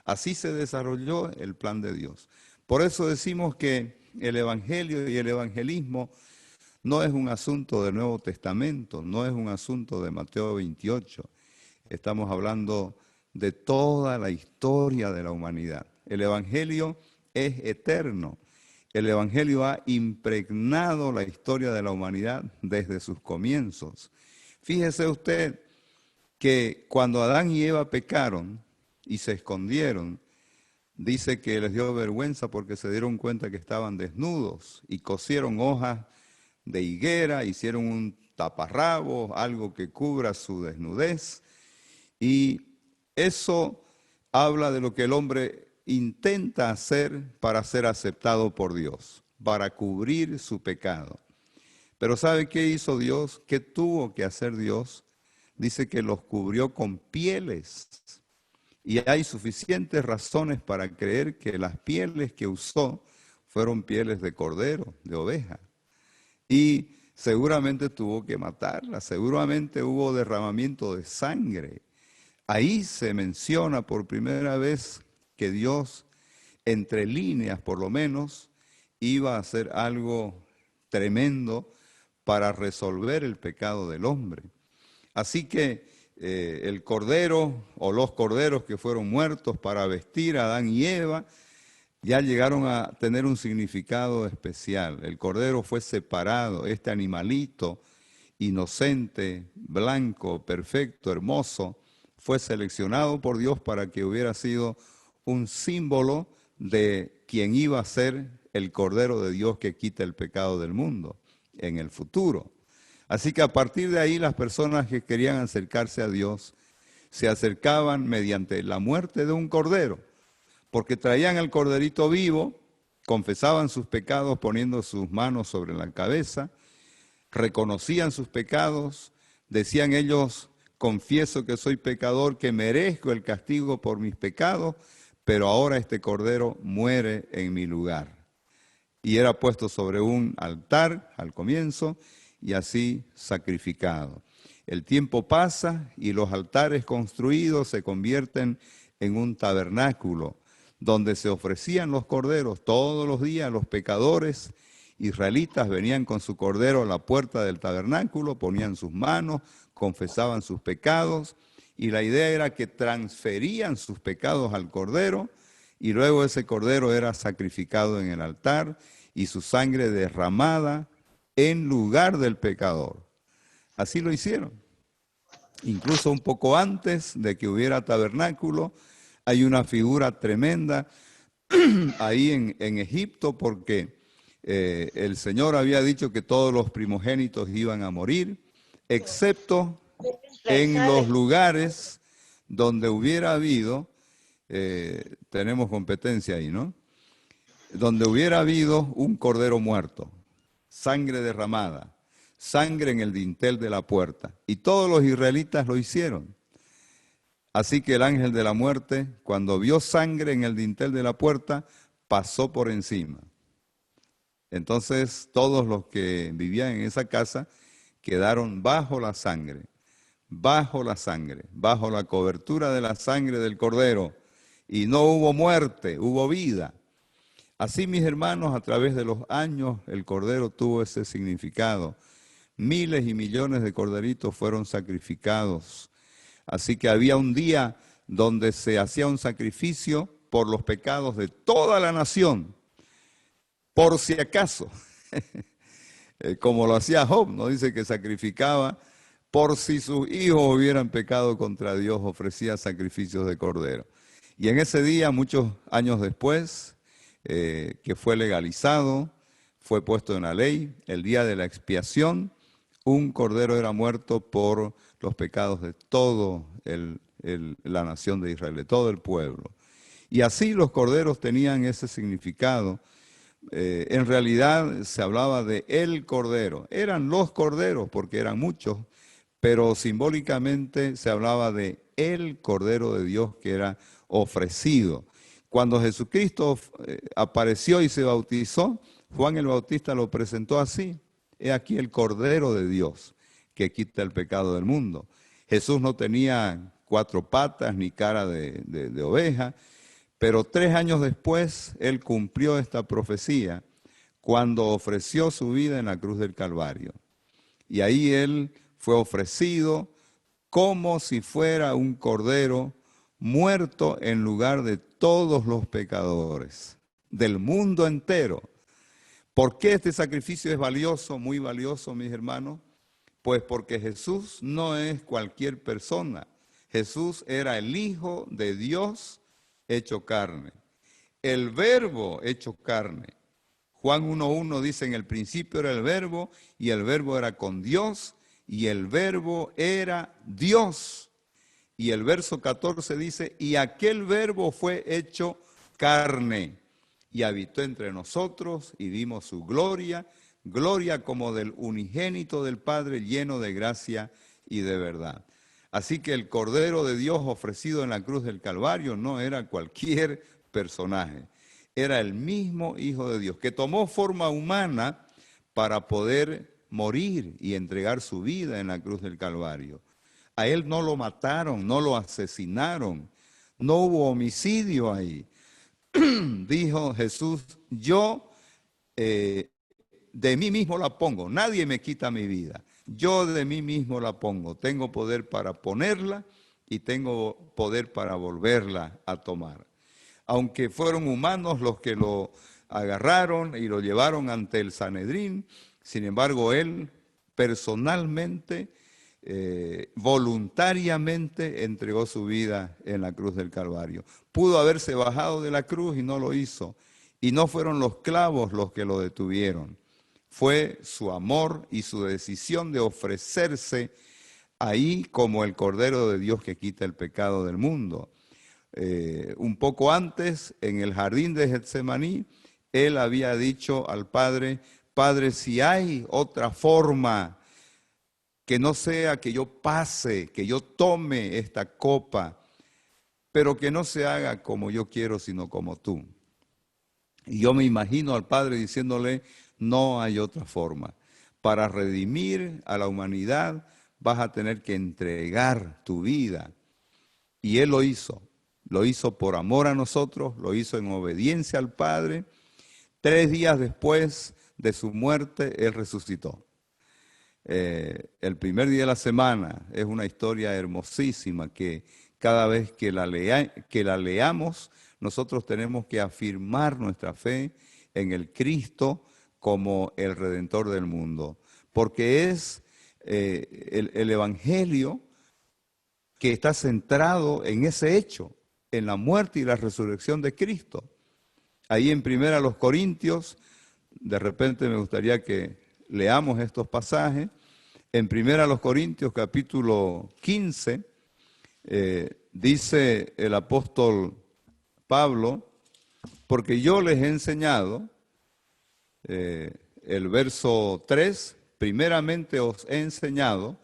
Así se desarrolló el plan de Dios. Por eso decimos que el Evangelio y el evangelismo no es un asunto del Nuevo Testamento, no es un asunto de Mateo 28. Estamos hablando de toda la historia de la humanidad. El Evangelio es eterno. El Evangelio ha impregnado la historia de la humanidad desde sus comienzos. Fíjese usted que cuando Adán y Eva pecaron y se escondieron, dice que les dio vergüenza porque se dieron cuenta que estaban desnudos y cosieron hojas de higuera, hicieron un taparrabo, algo que cubra su desnudez. Y eso habla de lo que el hombre intenta hacer para ser aceptado por Dios, para cubrir su pecado. Pero ¿sabe qué hizo Dios? ¿Qué tuvo que hacer Dios? Dice que los cubrió con pieles. Y hay suficientes razones para creer que las pieles que usó fueron pieles de cordero, de oveja. Y seguramente tuvo que matarlas, seguramente hubo derramamiento de sangre. Ahí se menciona por primera vez que Dios, entre líneas por lo menos, iba a hacer algo tremendo para resolver el pecado del hombre. Así que el cordero o los corderos que fueron muertos para vestir a Adán y Eva ya llegaron a tener un significado especial. El cordero fue separado, este animalito inocente, blanco, perfecto, hermoso, fue seleccionado por Dios para que hubiera sido un símbolo de quien iba a ser el Cordero de Dios que quita el pecado del mundo en el futuro. Así que a partir de ahí las personas que querían acercarse a Dios se acercaban mediante la muerte de un cordero, porque traían al corderito vivo, confesaban sus pecados poniendo sus manos sobre la cabeza, reconocían sus pecados, Decían ellos, confieso que soy pecador, que merezco el castigo por mis pecados, pero ahora este cordero muere en mi lugar. Y era puesto sobre un altar al comienzo y así sacrificado. El tiempo pasa y los altares construidos se convierten en un tabernáculo donde se ofrecían los corderos todos los días. Los pecadores israelitas venían con su cordero a la puerta del tabernáculo, ponían sus manos, confesaban sus pecados y la idea era que transferían sus pecados al cordero y luego ese cordero era sacrificado en el altar y su sangre derramada en lugar del pecador. Así lo hicieron. Incluso un poco antes de que hubiera tabernáculo, hay una figura tremenda ahí en Egipto porque el Señor había dicho que todos los primogénitos iban a morir, excepto en los lugares donde hubiera habido, tenemos competencia ahí, ¿no? Donde hubiera habido un cordero muerto, sangre derramada, sangre en el dintel de la puerta. Y todos los israelitas lo hicieron. Así que el ángel de la muerte, cuando vio sangre en el dintel de la puerta, pasó por encima. Entonces todos los que vivían en esa casa quedaron bajo la sangre, bajo la cobertura de la sangre del cordero. Y no hubo muerte, hubo vida. Así, mis hermanos, a través de los años, el cordero tuvo ese significado. Miles y millones de corderitos fueron sacrificados. Así que había un día donde se hacía un sacrificio por los pecados de toda la nación, por si acaso. Como lo hacía Job, ¿no? Dice que sacrificaba por si sus hijos hubieran pecado contra Dios, ofrecía sacrificios de cordero. Y en ese día, muchos años después, que fue legalizado, fue puesto en la ley, el día de la expiación, un cordero era muerto por los pecados de toda la nación de Israel, de todo el pueblo. Y así los corderos tenían ese significado. En realidad se hablaba de el cordero, eran los corderos porque eran muchos, pero simbólicamente se hablaba de el cordero de Dios que era ofrecido. Cuando Jesucristo apareció y se bautizó, Juan el Bautista lo presentó así: he aquí el Cordero de Dios que quita el pecado del mundo. Jesús no tenía 4 patas ni cara de oveja, pero 3 años después él cumplió esta profecía cuando ofreció su vida en la cruz del Calvario. Y ahí él fue ofrecido como si fuera un cordero muerto en lugar de todos los pecadores del mundo entero. ¿Por qué este sacrificio es valioso, muy valioso, mis hermanos? Pues porque Jesús no es cualquier persona. Jesús era el Hijo de Dios hecho carne, el Verbo hecho carne. Juan 1:1 dice: en el principio era el Verbo, y el Verbo era con Dios, y el Verbo era Dios. Y el verso 14 dice: y aquel Verbo fue hecho carne, y habitó entre nosotros, y vimos su gloria, gloria como del unigénito del Padre, lleno de gracia y de verdad. Así que el Cordero de Dios ofrecido en la cruz del Calvario no era cualquier personaje, era el mismo Hijo de Dios, que tomó forma humana para poder morir y entregar su vida en la cruz del Calvario. A él no lo mataron, no lo asesinaron, no hubo homicidio ahí. Dijo Jesús: yo de mí mismo la pongo, nadie me quita mi vida, yo de mí mismo la pongo, tengo poder para ponerla y tengo poder para volverla a tomar. Aunque fueron humanos los que lo agarraron y lo llevaron ante el Sanedrín, sin embargo él personalmente, voluntariamente entregó su vida en la cruz del Calvario. Pudo haberse bajado de la cruz y no lo hizo. Y no fueron los clavos los que lo detuvieron. Fue su amor y su decisión de ofrecerse ahí como el Cordero de Dios que quita el pecado del mundo. Un poco antes, en el jardín de Getsemaní, él había dicho al Padre: Padre, si hay otra forma que no sea que yo pase, que yo tome esta copa, pero que no se haga como yo quiero, sino como tú. Y yo me imagino al Padre diciéndole, no hay otra forma. Para redimir a la humanidad vas a tener que entregar tu vida. Y Él lo hizo por amor a nosotros, lo hizo en obediencia al Padre. 3 días después de su muerte, Él resucitó. El primer día de la semana es una historia hermosísima que cada vez que la leamos, nosotros tenemos que afirmar nuestra fe en el Cristo como el Redentor del mundo. Porque es el Evangelio que está centrado en ese hecho, en la muerte y la resurrección de Cristo. Ahí en 1 Corintios, de repente me gustaría que leamos estos pasajes. En 1 Corintios capítulo 15, dice el apóstol Pablo, porque yo les he enseñado, el verso 3, primeramente os he enseñado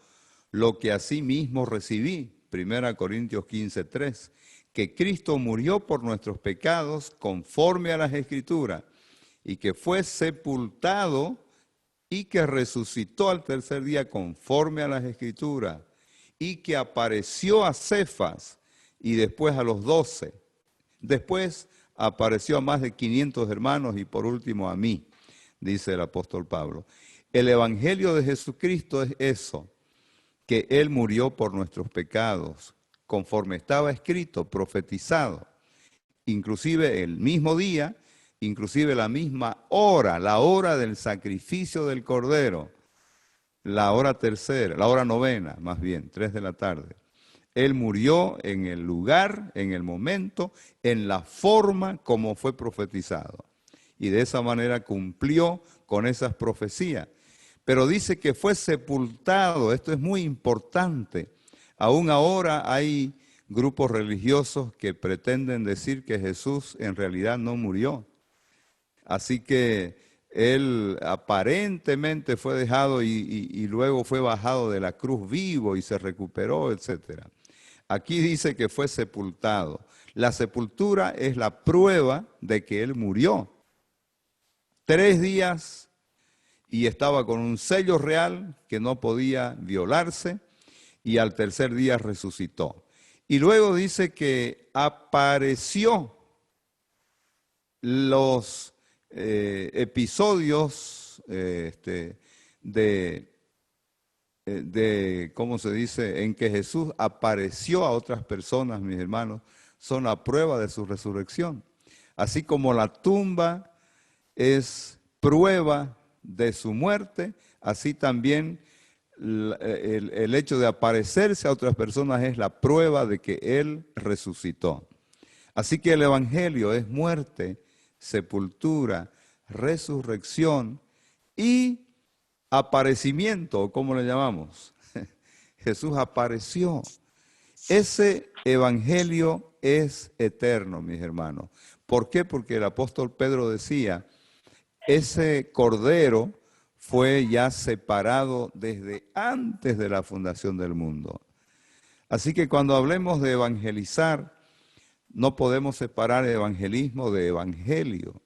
lo que asimismo recibí, 1 Corintios 15, 3, que Cristo murió por nuestros pecados conforme a las Escrituras, y que fue sepultado y que resucitó al tercer día conforme a las Escrituras, y que apareció a Cefas y después a los 12. Después apareció a más de 500 hermanos y por último a mí, dice el apóstol Pablo. El Evangelio de Jesucristo es eso, que Él murió por nuestros pecados, conforme estaba escrito, profetizado, inclusive el mismo día, inclusive la misma hora, la hora del sacrificio del Cordero, la hora tercera, la hora novena, más bien, 3 de la tarde. Él murió en el lugar, en el momento, en la forma como fue profetizado. Y de esa manera cumplió con esas profecías. Pero dice que fue sepultado, esto es muy importante. Aún ahora hay grupos religiosos que pretenden decir que Jesús en realidad no murió. Así que Él aparentemente fue dejado y luego fue bajado de la cruz vivo y se recuperó, etc. Aquí dice que fue sepultado. La sepultura es la prueba de que Él murió. 3 días y estaba con un sello real que no podía violarse, y al tercer día resucitó. Y luego dice que apareció. Los episodios ¿cómo se dice?, en que Jesús apareció a otras personas, mis hermanos, son la prueba de su resurrección. Así como la tumba es prueba de su muerte, así también el hecho de aparecerse a otras personas es la prueba de que Él resucitó. Así que el Evangelio es muerte, sepultura, resurrección y aparecimiento, ¿cómo le llamamos? Jesús apareció. Ese Evangelio es eterno, mis hermanos. ¿Por qué? Porque el apóstol Pedro decía, ese Cordero fue ya separado desde antes de la fundación del mundo. Así que cuando hablemos de evangelizar, no podemos separar evangelismo de evangelio.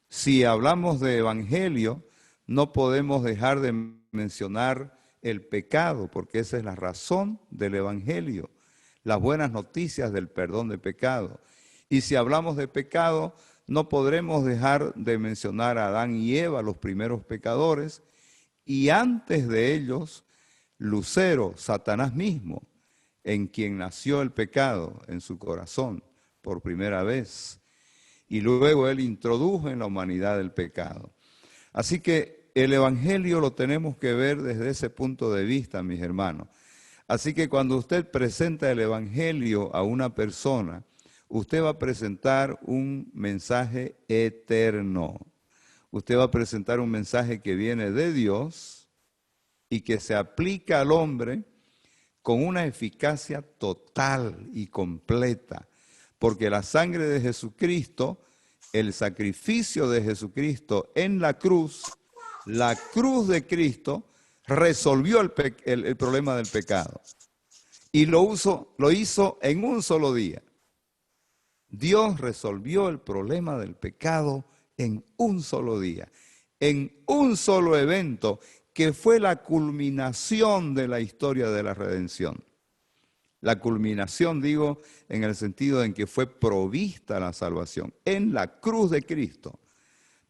Si hablamos de evangelio, no podemos dejar de mencionar el pecado, porque esa es la razón del evangelio, las buenas noticias del perdón de pecado. Y si hablamos de pecado, no podremos dejar de mencionar a Adán y Eva, los primeros pecadores, y antes de ellos, Lucero, Satanás mismo, en quien nació el pecado en su corazón por primera vez. Y luego Él introdujo en la humanidad el pecado. Así que el Evangelio lo tenemos que ver desde ese punto de vista, mis hermanos. Así que cuando usted presenta el Evangelio a una persona, usted va a presentar un mensaje eterno. Usted va a presentar un mensaje que viene de Dios y que se aplica al hombre con una eficacia total y completa. Porque la sangre de Jesucristo, el sacrificio de Jesucristo en la cruz de Cristo, resolvió el problema del pecado. Y lo hizo en un solo día. Dios resolvió el problema del pecado en un solo día, en un solo evento que fue la culminación de la historia de la redención. La culminación, digo, en el sentido en que fue provista la salvación en la cruz de Cristo.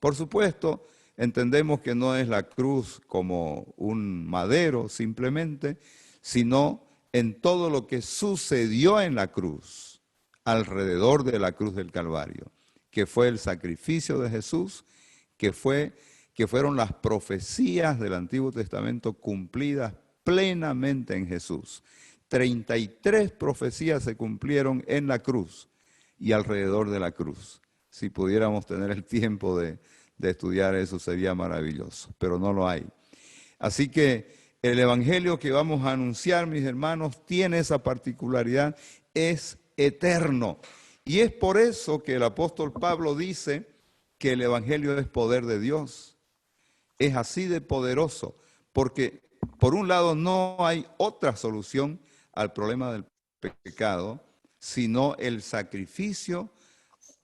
Por supuesto, entendemos que no es la cruz como un madero simplemente, sino en todo lo que sucedió en la cruz, alrededor de la cruz del Calvario, que fue el sacrificio de Jesús, que fueron las profecías del Antiguo Testamento cumplidas plenamente en Jesús. 33 profecías se cumplieron en la cruz y alrededor de la cruz. Si pudiéramos tener el tiempo de estudiar eso sería maravilloso, pero no lo hay. Así que el evangelio que vamos a anunciar, mis hermanos, tiene esa particularidad, es eterno. Y es por eso que el apóstol Pablo dice que el evangelio es poder de Dios. Es así de poderoso, porque por un lado no hay otra solución al problema del pecado, sino el sacrificio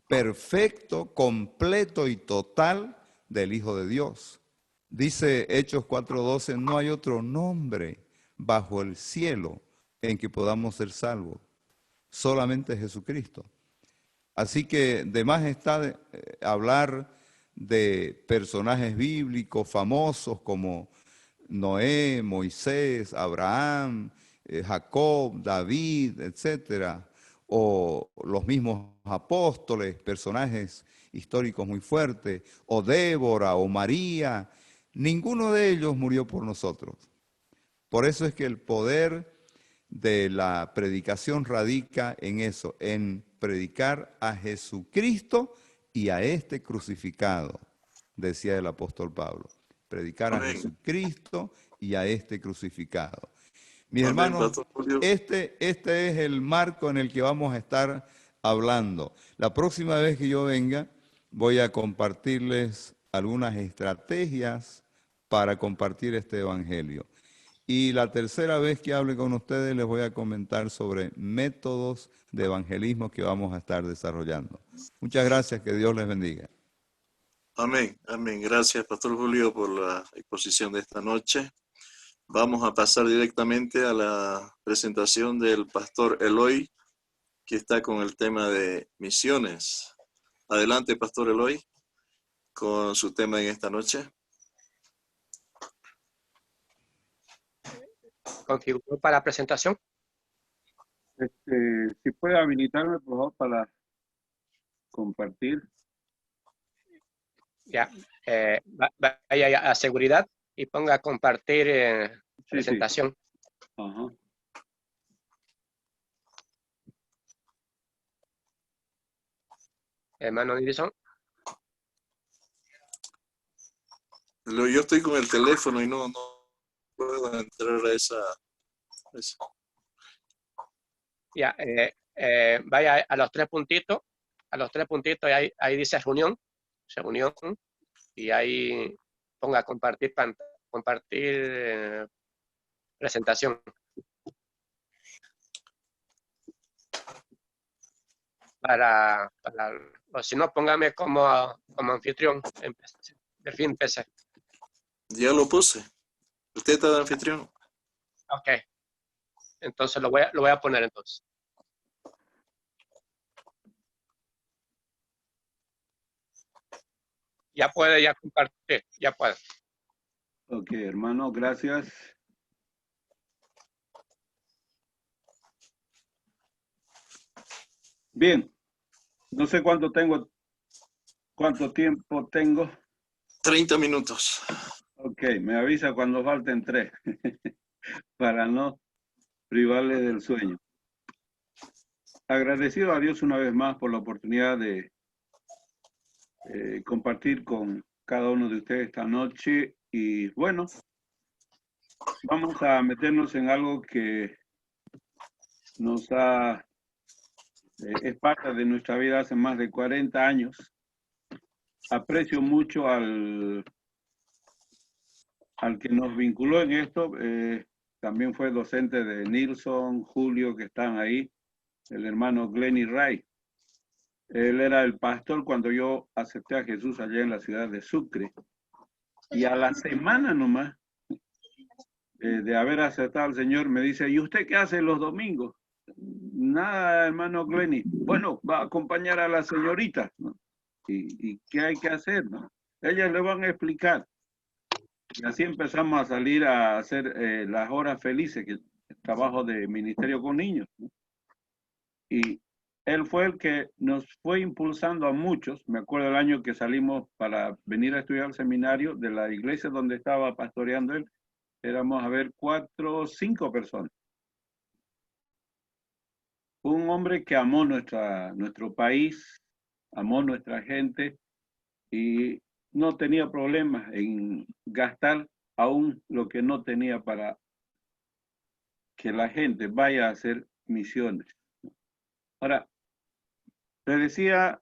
perfecto, completo y total del Hijo de Dios. Dice Hechos 4:12, no hay otro nombre bajo el cielo en que podamos ser salvos, solamente Jesucristo. Así que de más está hablar de personajes bíblicos famosos como Noé, Moisés, Abraham, Jacob, David, etcétera, o los mismos apóstoles, personajes históricos muy fuertes, o Débora, o María. Ninguno de ellos murió por nosotros. Por eso es que el poder de la predicación radica en eso, en predicar a Jesucristo y a este crucificado, decía el apóstol Pablo. Predicar a Jesucristo y a este crucificado. Mis hermanos, este es el marco en el que vamos a estar hablando. La próxima vez que yo venga, voy a compartirles algunas estrategias para compartir este evangelio. Y la tercera vez que hable con ustedes les voy a comentar sobre métodos de evangelismo que vamos a estar desarrollando. Muchas gracias, que Dios les bendiga. Amén, amén. Gracias, Pastor Julio, por la exposición de esta noche. Vamos a pasar directamente a la presentación del Pastor Eloy, que está con el tema de misiones. Adelante, Pastor Eloy, con su tema en esta noche. ¿Configuró para presentación? Si puede habilitarme, por favor, para compartir. Ya. Vaya a seguridad y ponga compartir Sí, presentación. sí. Ajá. Hermano Nilsson. Yo estoy con el teléfono y no puedo entrar a esa. Ya, vaya a los tres puntitos. A los tres puntitos ahí dice reunión. Y ahí ponga compartir presentación. O si no, póngame como anfitrión. De fin empecé. Ya lo puse. Usted está de anfitrión. Ok. Entonces lo voy a poner entonces. Ya puede compartir. Ya puede. Ok, hermano, gracias. Bien, no sé cuánto tiempo tengo. 30 minutos. Ok, me avisa cuando falten 3, para no privarles del sueño. Agradecido a Dios una vez más por la oportunidad de compartir con cada uno de ustedes esta noche. Y bueno, vamos a meternos en algo que es parte de nuestra vida hace más de 40 años. Aprecio mucho al al que nos vinculó en esto, también fue docente de Nilsson, Julio, que están ahí, el hermano Glenny Ray. Él era el pastor cuando yo acepté a Jesús allá en la ciudad de Sucre. Y a la semana nomás de haber aceptado al Señor, me dice, ¿y usted qué hace los domingos? Nada, hermano Glenny. Bueno, va a acompañar a la señorita, ¿no? ¿Y qué hay que hacer, no? Ellas le van a explicar. Y así empezamos a salir a hacer las horas felices, que es trabajo de ministerio con niños, ¿no? Y él fue el que nos fue impulsando a muchos. Me acuerdo el año que salimos para venir a estudiar al seminario de la iglesia donde estaba pastoreando él. Éramos, a ver, 4 o 5 personas. Un hombre que amó nuestro país, amó nuestra gente y no tenía problemas en gastar aún lo que no tenía para que la gente vaya a hacer misiones. Ahora, te decía,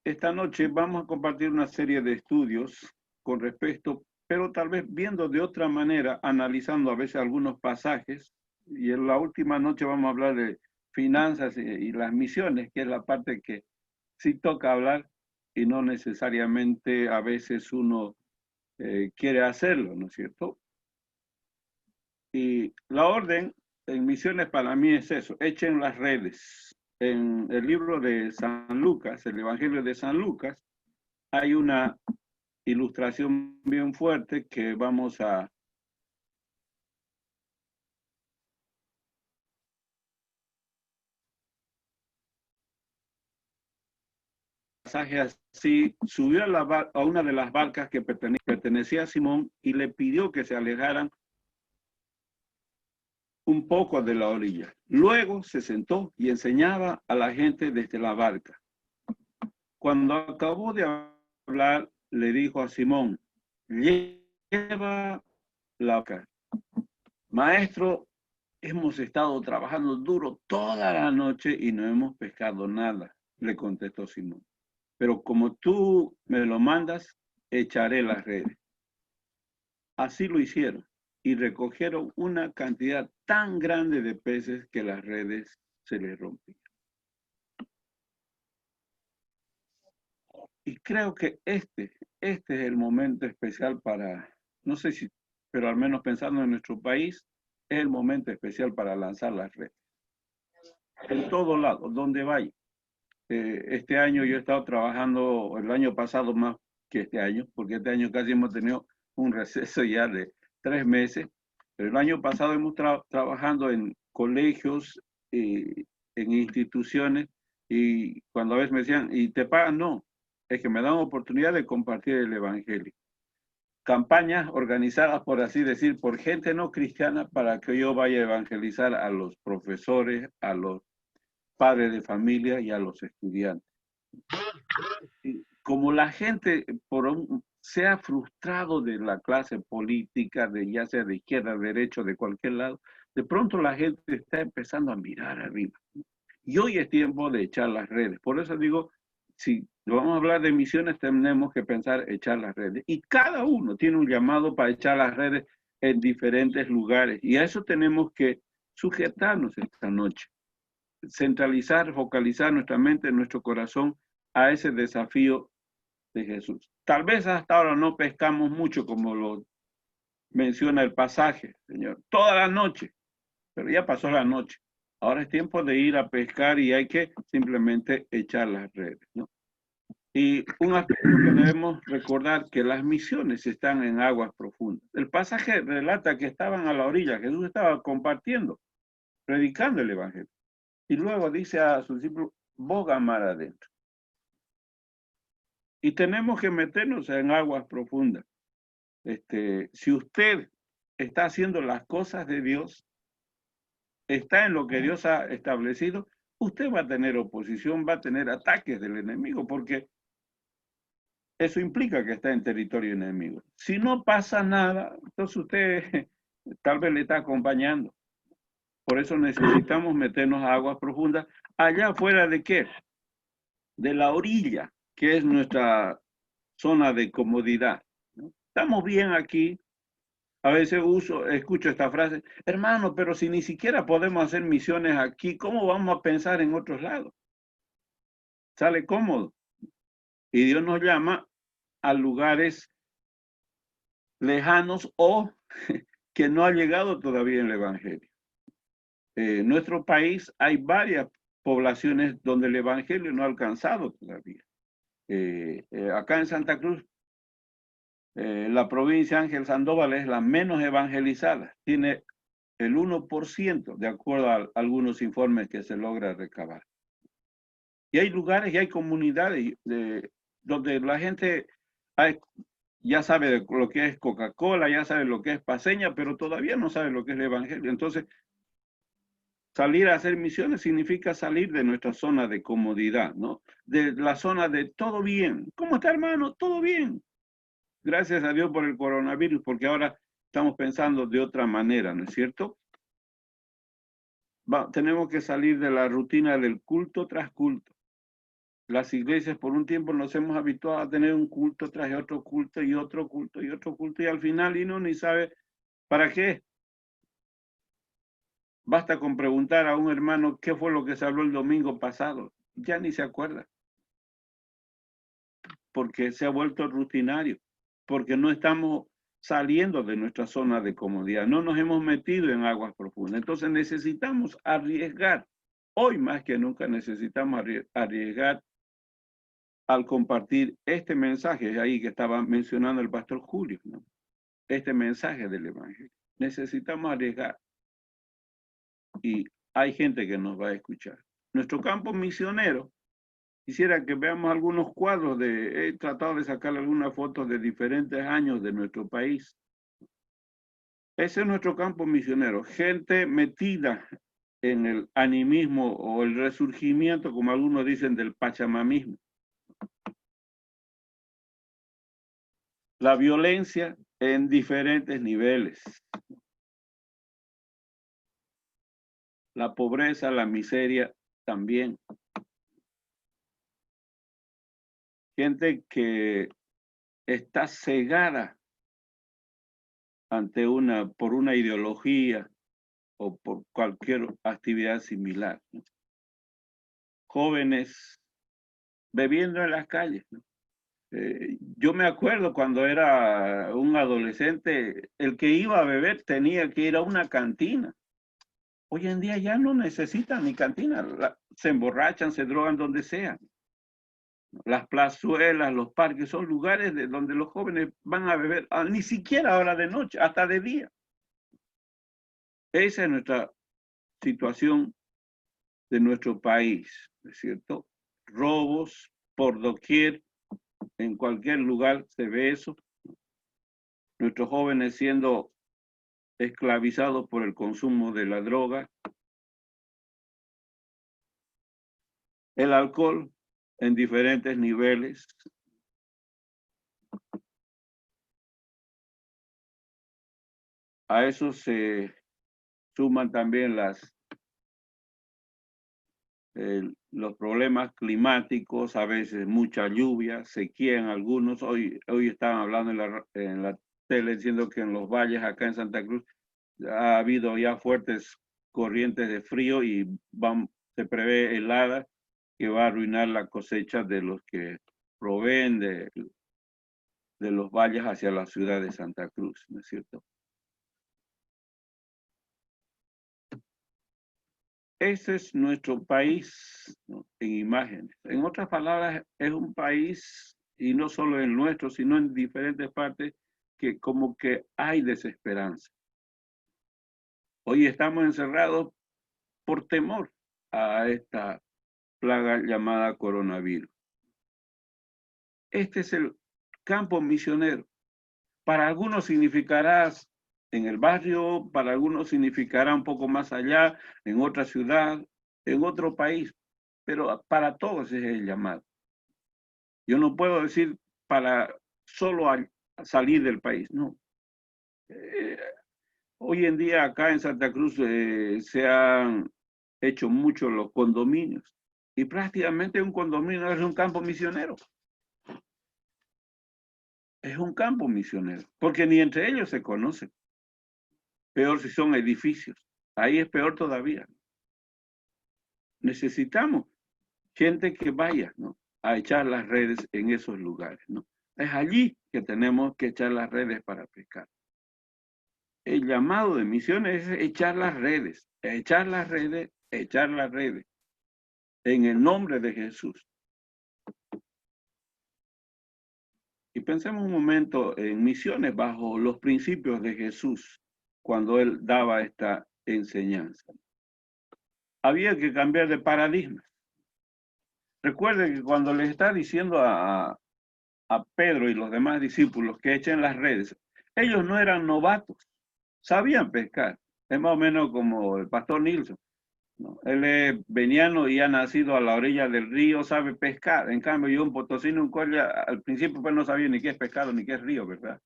esta noche vamos a compartir una serie de estudios con respecto, pero tal vez viendo de otra manera, analizando a veces algunos pasajes, y en la última noche vamos a hablar de finanzas y las misiones, que es la parte que sí toca hablar y no necesariamente a veces uno quiere hacerlo, ¿no es cierto? Y la orden en misiones para mí es eso, echen las redes. En el libro de San Lucas, el Evangelio de San Lucas, hay una ilustración bien fuerte que vamos a pasaje así, subió a una de las barcas que pertenecía a Simón y le pidió que se alejaran un poco de la orilla. Luego se sentó y enseñaba a la gente desde la barca. Cuando acabó de hablar, le dijo a Simón, lleva la barca. Maestro, hemos estado trabajando duro toda la noche y no hemos pescado nada, le contestó Simón. Pero como tú me lo mandas, echaré las redes. Así lo hicieron y recogieron una cantidad tan grande de peces que las redes se les rompían. Y creo que este es el momento especial para, no sé si, pero al menos pensando en nuestro país, es el momento especial para lanzar las redes. En todo lado, donde vaya. Este año yo he estado trabajando, el año pasado más que este año, porque este año casi hemos tenido un receso ya de 3 meses, pero el año pasado hemos trabajando en colegios, en instituciones, y cuando a veces me decían, ¿y te pagan? No, es que me dan oportunidad de compartir el evangelio. Campañas organizadas, por así decir, por gente no cristiana para que yo vaya a evangelizar a los profesores, a los padres de familia y a los estudiantes. Y como la gente se ha frustrado de la clase política, de ya sea de izquierda, derecha, de cualquier lado, de pronto la gente está empezando a mirar arriba. Y hoy es tiempo de echar las redes. Por eso digo, si vamos a hablar de misiones, tenemos que pensar echar las redes. Y cada uno tiene un llamado para echar las redes en diferentes lugares. Y a eso tenemos que sujetarnos esta noche. Centralizar, focalizar nuestra mente, nuestro corazón a ese desafío de Jesús. Tal vez hasta ahora no pescamos mucho como lo menciona el pasaje, Señor, toda la noche, pero ya pasó la noche. Ahora es tiempo de ir a pescar y hay que simplemente echar las redes, ¿no? Y un aspecto que debemos recordar que las misiones están en aguas profundas. El pasaje relata que estaban a la orilla, Jesús estaba compartiendo, predicando el evangelio. Y luego dice a sus discípulos, boga mar adentro. Y tenemos que meternos en aguas profundas. Si usted está haciendo las cosas de Dios, está en lo que Dios ha establecido, usted va a tener oposición, va a tener ataques del enemigo, porque eso implica que está en territorio enemigo. Si no pasa nada, entonces usted tal vez le está acompañando. Por eso necesitamos meternos a aguas profundas, allá afuera de ¿qué? De la orilla, que es nuestra zona de comodidad, ¿no? Estamos bien aquí, A veces escucho esta frase, hermano, pero si ni siquiera podemos hacer misiones aquí, ¿cómo vamos a pensar en otros lados? Sale cómodo. Y Dios nos llama a lugares lejanos o que no ha llegado todavía el Evangelio. En nuestro país hay varias poblaciones donde el Evangelio no ha alcanzado todavía. Acá en Santa Cruz, la provincia Ángel Sandoval es la menos evangelizada. Tiene el 1%, de acuerdo a algunos informes que se logra recabar. Y hay lugares y hay comunidades donde la gente ya sabe de lo que es Coca-Cola, ya sabe lo que es paseña, pero todavía no sabe lo que es el Evangelio. Entonces, salir a hacer misiones significa salir de nuestra zona de comodidad, ¿no? De la zona de todo bien. ¿Cómo está, hermano? Todo bien. Gracias a Dios por el coronavirus, porque ahora estamos pensando de otra manera, ¿no es cierto? Tenemos que salir de la rutina del culto tras culto. Las iglesias por un tiempo nos hemos habituado a tener un culto tras otro culto y otro culto y otro culto, y al final uno ni sabe para qué. Basta con preguntar a un hermano qué fue lo que se habló el domingo pasado. Ya ni se acuerda. Porque se ha vuelto rutinario. Porque no estamos saliendo de nuestra zona de comodidad. No nos hemos metido en aguas profundas. Entonces necesitamos arriesgar. Hoy más que nunca necesitamos arriesgar al compartir este mensaje ahí que estaba mencionando el pastor Julio, ¿no? Este mensaje del Evangelio. Necesitamos arriesgar. Y hay gente que nos va a escuchar. Nuestro campo misionero, quisiera que veamos algunos cuadros he tratado de sacar algunas fotos de diferentes años de nuestro país. Ese es nuestro campo misionero, gente metida en el animismo o el resurgimiento, como algunos dicen, del pachamamismo. La violencia en diferentes niveles. La pobreza, la miseria también. Gente que está cegada por una ideología o por cualquier actividad similar, ¿no? Jóvenes bebiendo en las calles, ¿no? Yo me acuerdo cuando era un adolescente, el que iba a beber tenía que ir a una cantina. Hoy en día ya no necesitan ni cantina, se emborrachan, se drogan donde sea. Las plazuelas, los parques, son lugares donde los jóvenes van a beber, ni siquiera ahora de noche, hasta de día. Esa es nuestra situación de nuestro país, ¿no es cierto? Robos por doquier, en cualquier lugar se ve eso. Nuestros jóvenes siendo esclavizados por el consumo de la droga. El alcohol en diferentes niveles. A eso se suman también los problemas climáticos, a veces mucha lluvia, sequía en algunos. Hoy estaban hablando en la tele diciendo que en los valles acá en Santa Cruz ha habido ya fuertes corrientes de frío y se prevé heladas que va a arruinar la cosecha de los que proveen de los valles hacia la ciudad de Santa Cruz, ¿no es cierto? Ese es nuestro país, ¿no? En imágenes. En otras palabras, es un país, y no solo el nuestro, sino en diferentes partes, que como que hay desesperanza. Hoy estamos encerrados por temor a esta plaga llamada coronavirus. Este es el campo misionero. Para algunos significará en el barrio, para algunos significará un poco más allá, en otra ciudad, en otro país, pero para todos es el llamado. Yo no puedo decir para solo salir del país, no. Hoy en día acá en Santa Cruz se han hecho mucho los condominios y prácticamente un condominio es un campo misionero. Es un campo misionero, porque ni entre ellos se conocen. Peor si son edificios. Ahí es peor todavía. Necesitamos gente que vaya, ¿no?, a echar las redes en esos lugares, ¿no? Es allí que tenemos que echar las redes para pescar. El llamado de misiones es echar las redes, echar las redes, echar las redes. En el nombre de Jesús. Y pensemos un momento en misiones bajo los principios de Jesús cuando él daba esta enseñanza. Había que cambiar de paradigma. Recuerden que cuando les está diciendo a Pedro y los demás discípulos que echen las redes, ellos no eran novatos, sabían pescar. Es más o menos como el pastor Nilsson, ¿no? Él es veniano y ha nacido a la orilla del río, sabe pescar. En cambio, yo un potosino, un colla, al principio pues no sabía ni qué es pescado ni qué es río, ¿verdad?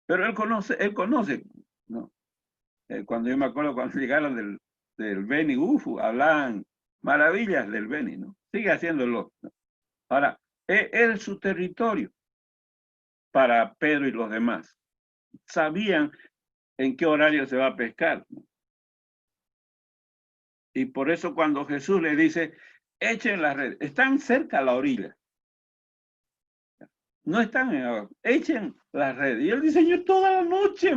Pero él conoce, ¿no? Cuando yo me acuerdo cuando llegaron del Beni, hablaban maravillas del Beni, ¿no? Sigue haciéndolo, ¿no? Ahora, es su territorio para Pedro y los demás. Sabían en qué horario se va a pescar, ¿no? Y por eso cuando Jesús le dice, echen las redes, están cerca a la orilla. No están en abajo, echen las redes. Y él dice, yo toda la noche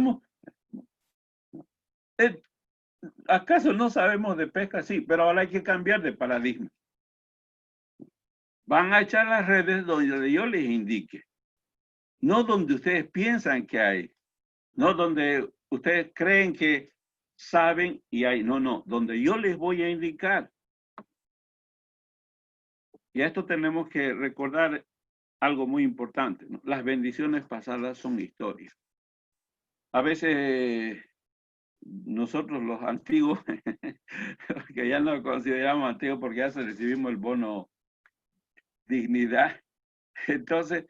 ¿acaso no sabemos de pesca? Sí, pero ahora hay que cambiar de paradigma. Van a echar las redes donde yo les indique. No donde ustedes piensan que hay. No donde ustedes creen que saben y hay. No, donde yo les voy a indicar. Y a esto tenemos que recordar algo muy importante, ¿no? Las bendiciones pasadas son historias. A veces nosotros los antiguos, que ya nos consideramos antiguos porque ya recibimos el bono dignidad, entonces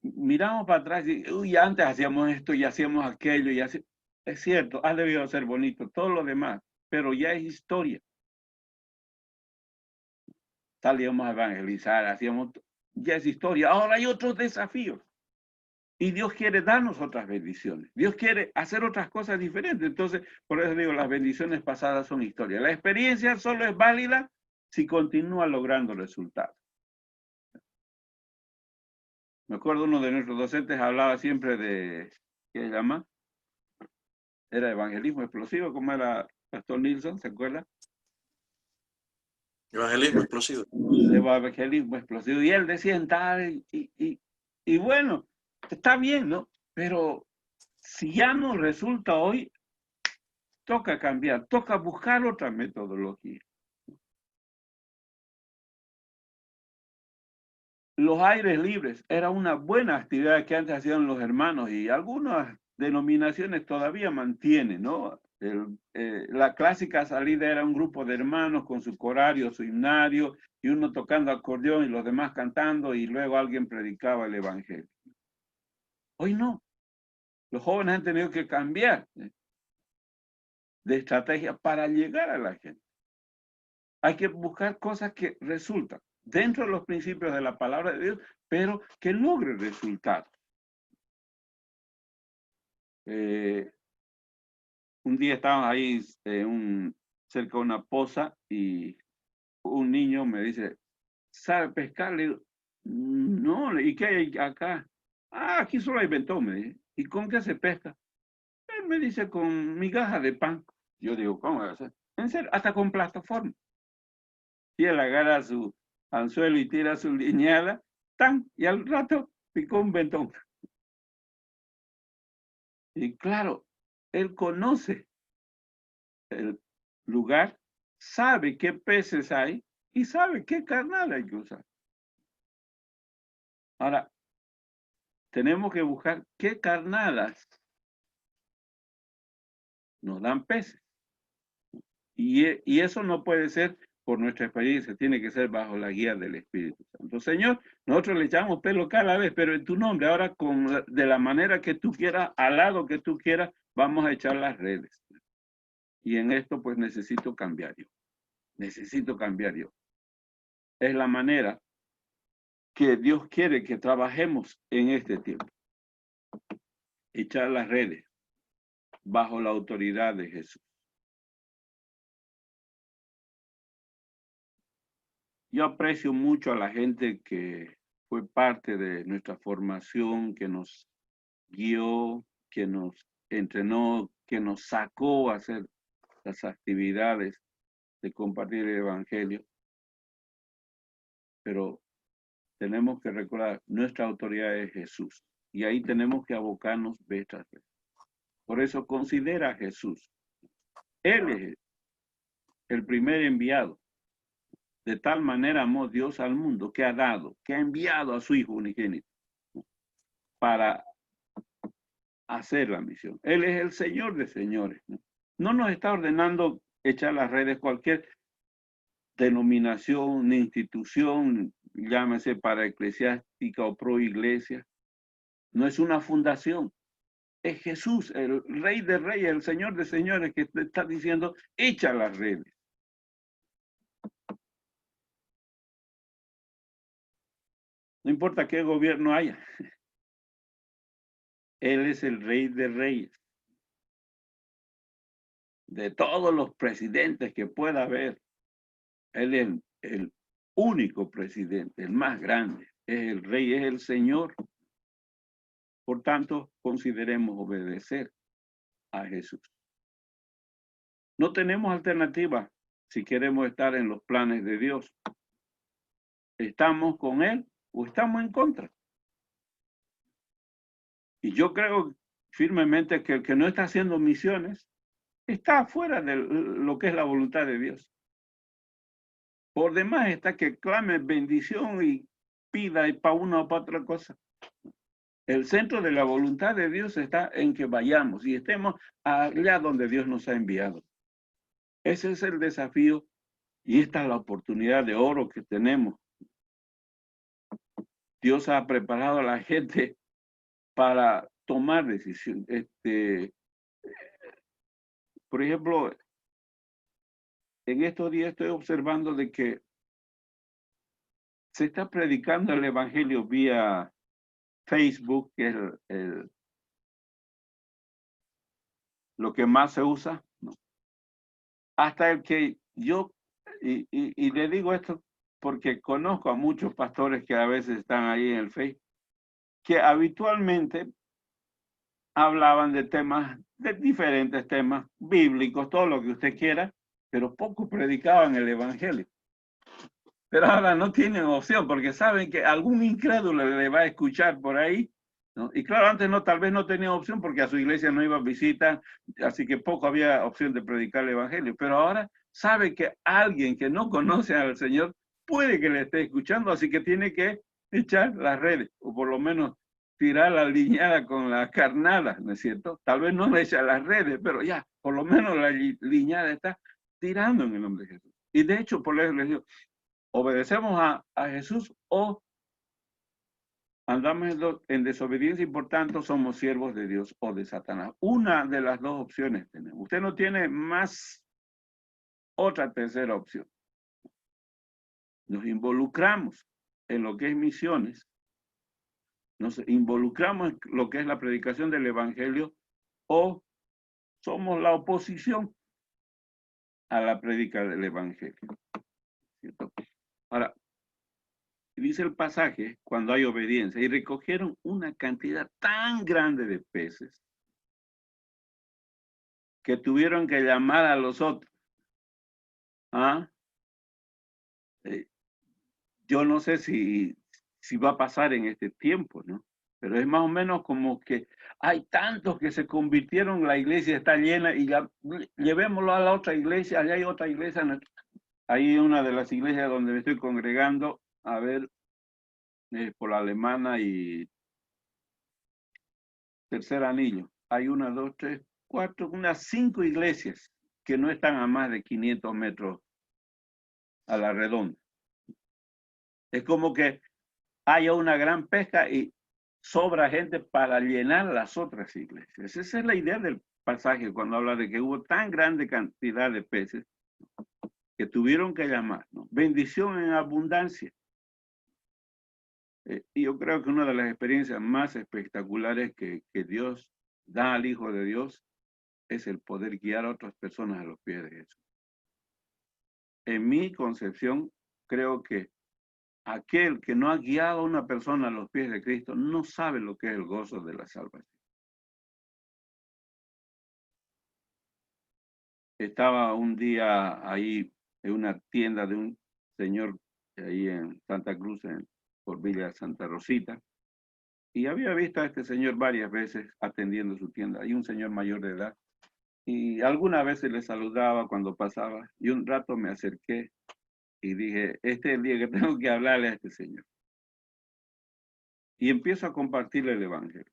miramos para atrás y uy, antes hacíamos esto y hacíamos aquello y así. Es cierto, ha debido ser bonito, todo lo demás, pero ya es historia. Salíamos a evangelizar, ya es historia. Ahora hay otros desafíos. Y Dios quiere darnos otras bendiciones. Dios quiere hacer otras cosas diferentes. Entonces, por eso digo, las bendiciones pasadas son historia. La experiencia solo es válida si continúa logrando resultados. Me acuerdo uno de nuestros docentes hablaba siempre de, ¿qué se llama? Era evangelismo explosivo, como era Pastor Nilsson, ¿se acuerda? Evangelismo explosivo. Evangelismo explosivo. Y él decía, y bueno, está bien, ¿no? Pero si ya no resulta hoy, toca cambiar, toca buscar otra metodología. Los aires libres era una buena actividad que antes hacían los hermanos y algunas denominaciones todavía mantienen, ¿no? La clásica salida era un grupo de hermanos con su corario, su himnario, y uno tocando acordeón y los demás cantando, y luego alguien predicaba el evangelio. Hoy no. Los jóvenes han tenido que cambiar de estrategia para llegar a la gente. Hay que buscar cosas que resultan dentro de los principios de la palabra de Dios, pero que logren resultados. Un día estábamos ahí cerca de una poza y un niño me dice, ¿sabe pescar? Le digo, no, ¿y qué hay acá? Aquí solo hay ventón, me dice. ¿Y con qué se pesca? Él me dice, con migajas de pan. Yo digo, ¿cómo va a ser? En serio, hasta con plataforma. Y él agarra su anzuelo y tira su liñada, ¡tan! Y al rato picó un ventón. Y claro, él conoce el lugar, sabe qué peces hay y sabe qué carnal hay que usar. Ahora, tenemos que buscar qué carnadas nos dan peces. Y eso no puede ser por nuestra experiencia, tiene que ser bajo la guía del Espíritu Santo. Señor, nosotros le echamos pelo cada vez, pero en tu nombre, ahora de la manera que tú quieras, al lado que tú quieras, vamos a echar las redes. Y en esto pues necesito cambiar yo. Necesito cambiar yo. Es la manera que Dios quiere que trabajemos en este tiempo. Echar las redes. bajo la autoridad de Jesús. Yo aprecio mucho a la gente que fue parte de nuestra formación, que nos guió, que nos entrenó, que nos sacó a hacer las actividades de compartir el Evangelio. Pero tenemos que recordar, nuestra autoridad es Jesús. Y ahí tenemos que abocarnos vez tras vez. Por eso considera a Jesús. Él es el primer enviado. De tal manera amó Dios al mundo que ha dado, que ha enviado a su Hijo unigénito para hacer la misión. Él es el Señor de señores. No nos está ordenando echar las redes cualquier denominación ni institución, llámese para eclesiástica o pro iglesia. No es una fundación. Es Jesús, el Rey de Reyes, el Señor de señores, que te está diciendo, echa las redes. No importa qué gobierno haya. Él es el Rey de Reyes. De todos los presidentes que pueda haber, Él es el único presidente, el más grande. Es el Rey, es el Señor. Por tanto, consideremos obedecer a Jesús. No tenemos alternativa si queremos estar en los planes de Dios. ¿Estamos con Él o estamos en contra? Y yo creo firmemente que el que no está haciendo misiones está fuera de lo que es la voluntad de Dios. Por demás está que clame bendición y pida y para una o para otra cosa. El centro de la voluntad de Dios está en que vayamos y estemos allá donde Dios nos ha enviado. Ese es el desafío y esta es la oportunidad de oro que tenemos. Dios ha preparado a la gente para tomar decisiones. Por ejemplo, en estos días estoy observando de que se está predicando el evangelio vía Facebook, que es lo que más se usa, ¿no? Hasta el que yo, y le digo esto porque conozco a muchos pastores que a veces están ahí en el Facebook, que habitualmente hablaban de temas, de diferentes temas bíblicos, todo lo que usted quiera, pero poco predicaban el evangelio. Pero ahora no tienen opción porque saben que algún incrédulo le va a escuchar por ahí, ¿no? Y claro, antes no, tal vez no tenía opción porque a su iglesia no iba a visitar, así que poco había opción de predicar el evangelio. Pero ahora sabe que alguien que no conoce al Señor puede que le esté escuchando, así que tiene que echar las redes, o por lo menos tirar la liñada con la carnada, ¿no es cierto? Tal vez no le echa las redes, pero ya, por lo menos la liñada está tirando en el nombre de Jesús. Y de hecho, por eso les digo, ¿obedecemos a Jesús o andamos en desobediencia y por tanto somos siervos de Dios o de Satanás? Una de las dos opciones tenemos. Usted no tiene más otra tercera opción. Nos involucramos en lo que es misiones, nos involucramos en lo que es la predicación del evangelio o somos la oposición a la predica del evangelio. ¿Cierto? Ahora, dice el pasaje, cuando hay obediencia, y recogieron una cantidad tan grande de peces que tuvieron que llamar a los otros. ¿Ah? Yo no sé si va a pasar en este tiempo, ¿no? Pero es más o menos como que hay tantos que se convirtieron, la iglesia está llena y ya, llevémoslo a la otra iglesia, allá hay otra iglesia. Hay una de las iglesias donde me estoy congregando, a ver, por la Alemana y Tercer Anillo. Hay 1, 2, 3, 4, unas 5 iglesias que no están a más de 500 metros a la redonda. Es como que haya una gran pesca y sobra gente para llenar las otras iglesias. Esa es la idea del pasaje cuando habla de que hubo tan grande cantidad de peces que tuvieron que llamar, ¿no? Bendición en abundancia. Y yo creo que una de las experiencias más espectaculares que Dios da al Hijo de Dios es el poder guiar a otras personas a los pies de Jesús. En mi concepción, creo que aquel que no ha guiado a una persona a los pies de Cristo no sabe lo que es el gozo de la salvación. Estaba un día ahí en una tienda de un señor ahí en Santa Cruz, por Villa Santa Rosita, y había visto a este señor varias veces atendiendo su tienda. Hay un señor mayor de edad, y algunas veces le saludaba cuando pasaba, y un rato me acerqué y dije, este es el día que tengo que hablarle a este señor. Y empiezo a compartirle el evangelio.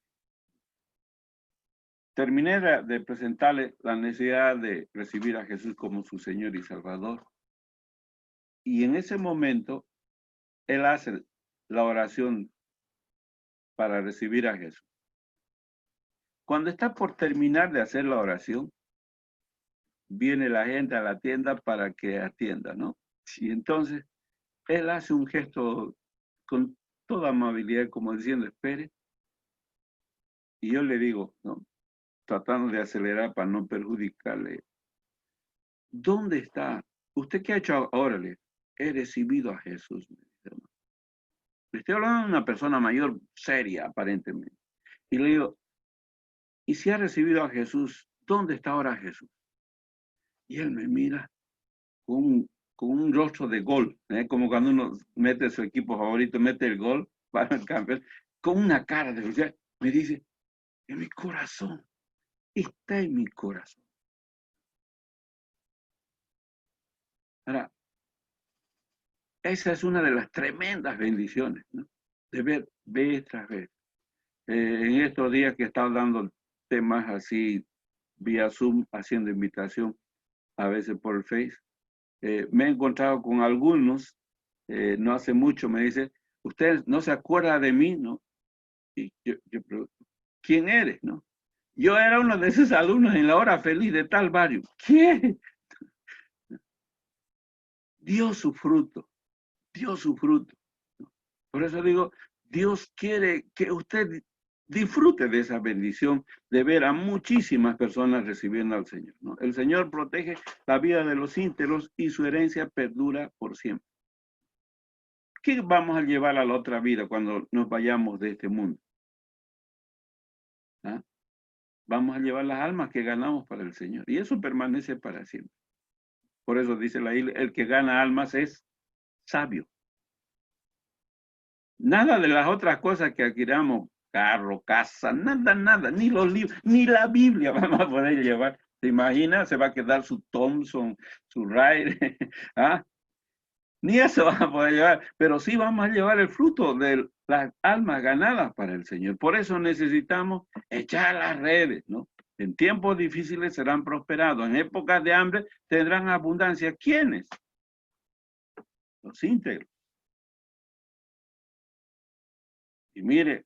Terminé de presentarle la necesidad de recibir a Jesús como su Señor y Salvador. Y en ese momento, él hace la oración para recibir a Jesús. Cuando está por terminar de hacer la oración, viene la gente a la tienda para que atienda, ¿no? Y entonces, él hace un gesto con toda amabilidad, como diciendo, espere. Y yo le digo, ¿no?, tratando de acelerar para no perjudicarle, ¿dónde está? ¿Usted qué ha hecho ahora? He recibido a Jesús. Le estoy hablando de una persona mayor, seria, aparentemente. Y le digo, ¿y si ha recibido a Jesús, dónde está ahora Jesús? Y él me mira con un rostro de gol, como cuando uno mete su equipo favorito, mete el gol para el campeón, con una cara de felicidad. Me dice, en mi corazón, está en mi corazón. Ahora, esa es una de las tremendas bendiciones, ¿no?, de ver vez tras vez. En estos días que he estado dando temas así vía Zoom, haciendo invitación, a veces por el Face, me he encontrado con algunos, no hace mucho, me dicen, ¿usted no se acuerda de mí, no? Y yo pregunto, ¿quién eres, no? Yo era uno de esos alumnos en la hora feliz de tal barrio. ¿Qué? Dio su fruto, dio su fruto. Por eso digo, Dios quiere que usted disfrute de esa bendición de ver a muchísimas personas recibiendo al Señor, ¿no? El Señor protege la vida de los íntegros y su herencia perdura por siempre. ¿Qué vamos a llevar a la otra vida cuando nos vayamos de este mundo? ¿Ah? Vamos a llevar las almas que ganamos para el Señor, y eso permanece para siempre. Por eso dice la Biblia, el que gana almas es sabio. Nada de las otras cosas que adquiramos, carro, casa, nada, ni los libros, ni la Biblia vamos a poder llevar. ¿Se imagina? Se va a quedar su Thompson, su Ryder, ¿ah? Ni eso vamos a poder llevar, pero sí vamos a llevar el fruto de las almas ganadas para el Señor. Por eso necesitamos echar las redes, ¿no? En tiempos difíciles serán prosperados, en épocas de hambre tendrán abundancia. ¿Quiénes? Los íntegros. Y mire,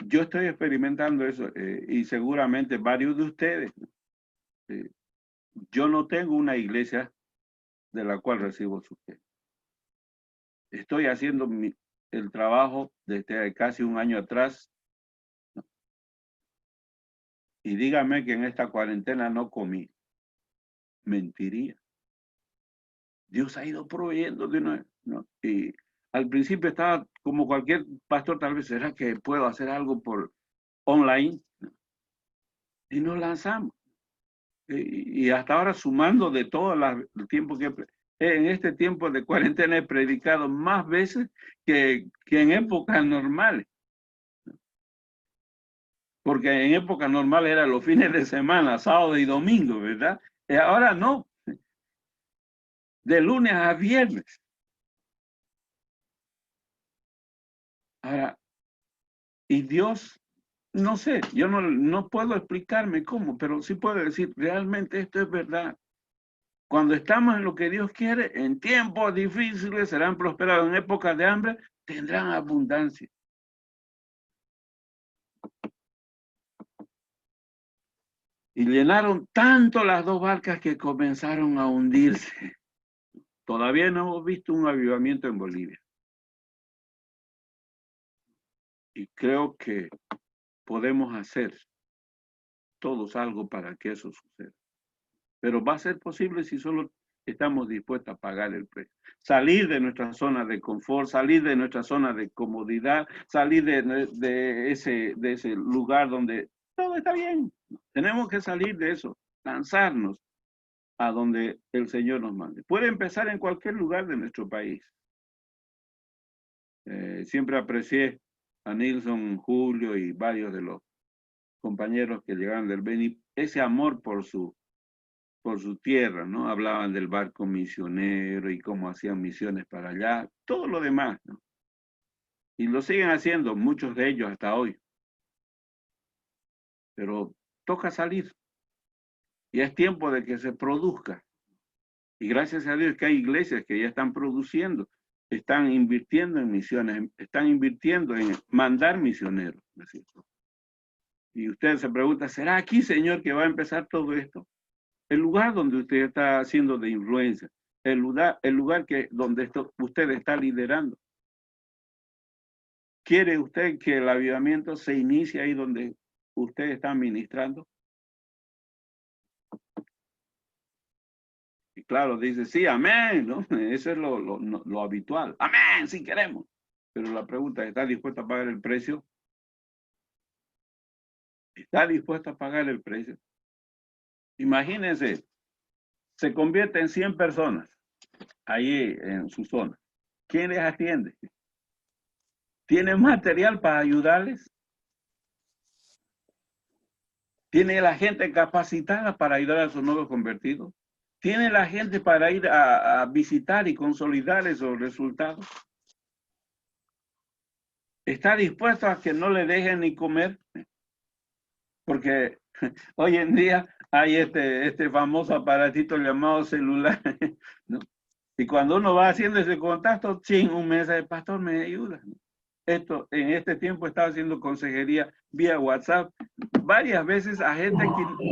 yo estoy experimentando eso, y seguramente varios de ustedes, ¿no? Yo no tengo una iglesia de la cual recibo sustento. Estoy haciendo el trabajo desde casi un año atrás, ¿no? Y dígame que en esta cuarentena no comí. Mentiría. Dios ha ido proveyendo de una, ¿no? Y al principio estaba como cualquier pastor, tal vez, ¿será que puedo hacer algo por online? Y nos lanzamos. Y hasta ahora, sumando de todo el tiempo que en este tiempo de cuarentena he predicado más veces que en épocas normales. Porque en épocas normales eran los fines de semana, sábado y domingo, ¿verdad? Y ahora no. De lunes a viernes. Ahora, y Dios, no sé, yo no puedo explicarme cómo, pero sí puedo decir, realmente esto es verdad. Cuando estamos en lo que Dios quiere, en tiempos difíciles serán prosperados, en épocas de hambre tendrán abundancia. Y llenaron tanto las dos barcas que comenzaron a hundirse. Todavía no hemos visto un avivamiento en Bolivia. Y creo que podemos hacer todos algo para que eso suceda. Pero va a ser posible si solo estamos dispuestos a pagar el precio. Salir de nuestra zona de confort, salir de nuestra zona de comodidad, salir de ese lugar donde todo está bien. Tenemos que salir de eso, lanzarnos a donde el Señor nos mande. Puede empezar en cualquier lugar de nuestro país. Siempre aprecié a Nilson, Julio y varios de los compañeros que llegaron del Beni, ese amor por su tierra, ¿no? Hablaban del barco misionero y cómo hacían misiones para allá, todo lo demás, ¿no? Y lo siguen haciendo, muchos de ellos hasta hoy. Pero toca salir. Y es tiempo de que se produzca. Y gracias a Dios que hay iglesias que ya están produciendo, están invirtiendo en misiones, están invirtiendo en mandar misioneros, ¿no es cierto? Y usted se pregunta, ¿será aquí, Señor, que va a empezar todo esto? El lugar donde usted está haciendo de influencia, el lugar donde usted está liderando. ¿Quiere usted que el avivamiento se inicie ahí donde usted está ministrando? Y claro, dice, sí, amén, ¿no? Eso es lo habitual. Amén, sí queremos. Pero la pregunta, ¿está dispuesto a pagar el precio? ¿Está dispuesto a pagar el precio? Imagínense, se convierte en 100 personas ahí en su zona. ¿Quién les atiende? ¿Tiene material para ayudarles? ¿Tiene la gente capacitada para ayudar a sus nuevos convertidos? ¿Tiene la gente para ir a visitar y consolidar esos resultados? ¿Está dispuesto a que no le dejen ni comer? Porque hoy en día hay este famoso aparatito llamado celular, ¿no? Y cuando uno va haciendo ese contacto, un mensaje, pastor, me ayuda, ¿no? En este tiempo estaba haciendo consejería vía WhatsApp varias veces a gente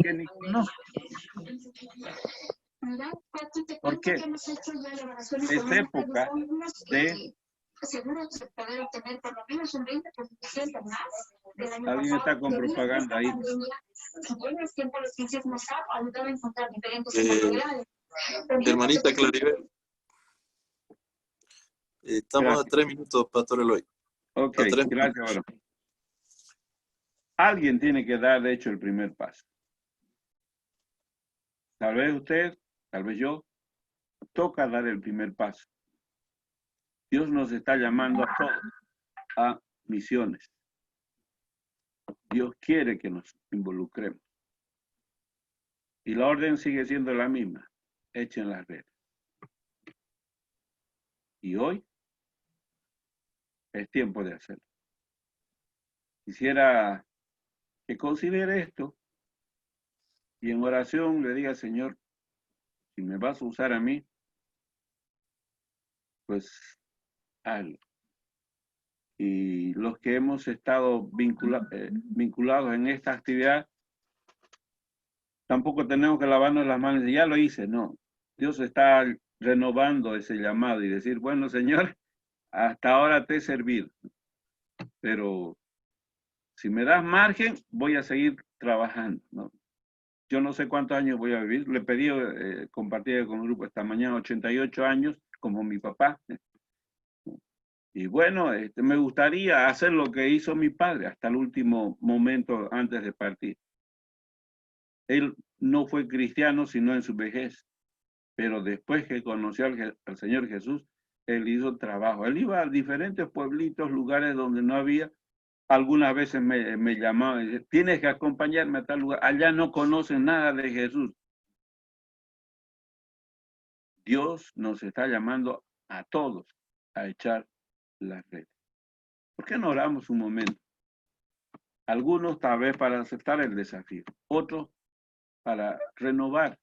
que ni conozco. ¿Por qué? Es época de... Alguien está con propaganda ahí. Hermanita Claribel. Estamos Gracias. a 3 minutos, Pastor Eloy. Ok, A 3 gracias. minutos. Ahora. Alguien tiene que dar, de hecho, el primer paso. Tal vez usted, tal vez yo, toca dar el primer paso. Dios nos está llamando a todos a misiones. Dios quiere que nos involucremos. Y la orden sigue siendo la misma. Echen las redes. Y hoy es tiempo de hacerlo. Quisiera que considere esto y en oración le diga, Señor, si me vas a usar a mí, pues hazlo. Y los que hemos estado vinculados en esta actividad, tampoco tenemos que lavarnos las manos y ya lo hice, no. Dios está renovando ese llamado y decir, bueno, Señor, hasta ahora te he servido, pero si me das margen, voy a seguir trabajando, ¿no? Yo no sé cuántos años voy a vivir. Le pedí compartir con el grupo esta mañana 88 años, como mi papá. Y bueno, me gustaría hacer lo que hizo mi padre hasta el último momento antes de partir. Él no fue cristiano sino en su vejez, pero después que conoció al Señor Jesús, él hizo trabajo. Él iba a diferentes pueblitos, lugares donde no había. Algunas veces me llamaba y decía, tienes que acompañarme a tal lugar. Allá no conocen nada de Jesús. Dios nos está llamando a todos a echar la red. ¿Por qué no oramos un momento? Algunos tal vez para aceptar el desafío, otros para renovar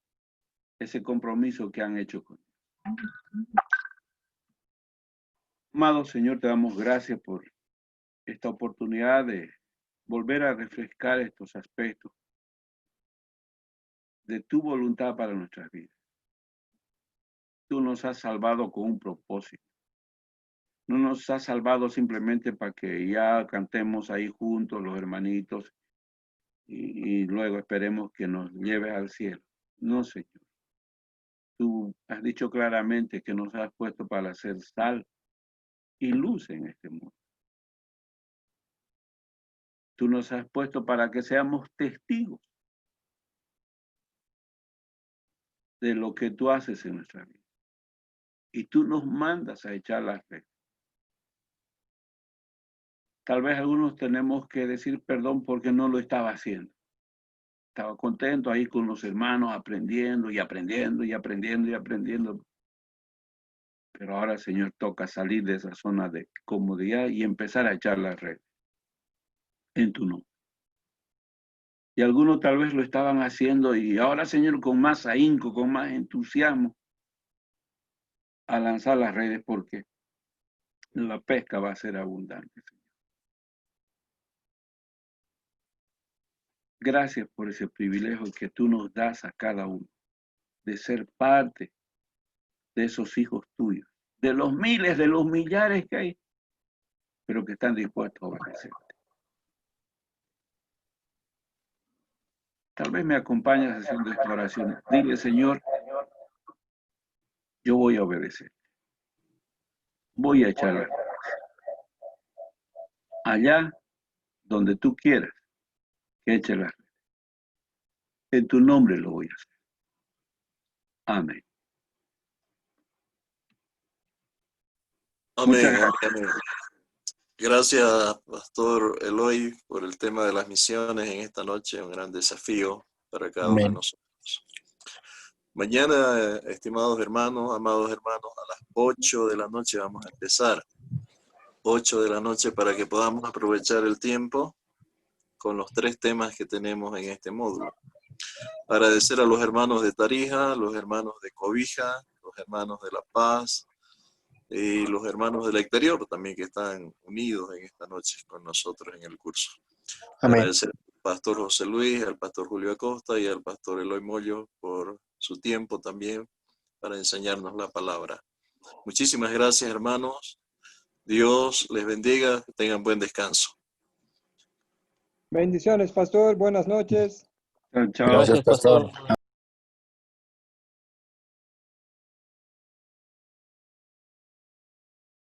ese compromiso que han hecho con Dios. Amado Señor, te damos gracias por esta oportunidad de volver a refrescar estos aspectos de tu voluntad para nuestras vidas. Tú nos has salvado con un propósito. No nos has salvado simplemente para que ya cantemos ahí juntos los hermanitos y luego esperemos que nos lleves al cielo. No, Señor. Tú has dicho claramente que nos has puesto para hacer sal y luz en este mundo. Tú nos has puesto para que seamos testigos de lo que tú haces en nuestra vida. Y tú nos mandas a echar las redes. Tal vez algunos tenemos que decir perdón porque no lo estaba haciendo. Estaba contento ahí con los hermanos, aprendiendo y aprendiendo y aprendiendo y aprendiendo. Pero ahora, Señor, toca salir de esa zona de comodidad y empezar a echar la red en tu nombre. Y algunos tal vez lo estaban haciendo y ahora, Señor, con más ahínco, con más entusiasmo, a lanzar las redes porque la pesca va a ser abundante, Señor. Gracias por ese privilegio que tú nos das a cada uno de ser parte de esos hijos tuyos, de los miles, de los millares que hay, pero que están dispuestos a obedecerte. Tal vez me acompañas haciendo esta oración. Dile, Señor, yo voy a obedecer. Voy a echar las redes. Allá donde tú quieras que eche las redes. En tu nombre lo voy a hacer. Amén. Muchas Amén. gracias. Amén. Gracias, Pastor Eloy, por el tema de las misiones en esta noche, un gran desafío para cada uno de nosotros. Mañana, estimados hermanos, amados hermanos, a las 8 de la noche vamos a empezar. 8 de la noche para que podamos aprovechar el tiempo con los 3 temas que tenemos en este módulo. Agradecer a los hermanos de Tarija, los hermanos de Cobija, los hermanos de La Paz, y los hermanos del exterior también que están unidos en esta noche con nosotros en el curso. Amén. Agradecer al pastor José Luis, al pastor Julio Acosta y al pastor Eloy Mollo por su tiempo también para enseñarnos la palabra. Muchísimas gracias, hermanos. Dios les bendiga, que tengan buen descanso. Bendiciones, pastor. Buenas noches. Chao, chao. Gracias, pastor.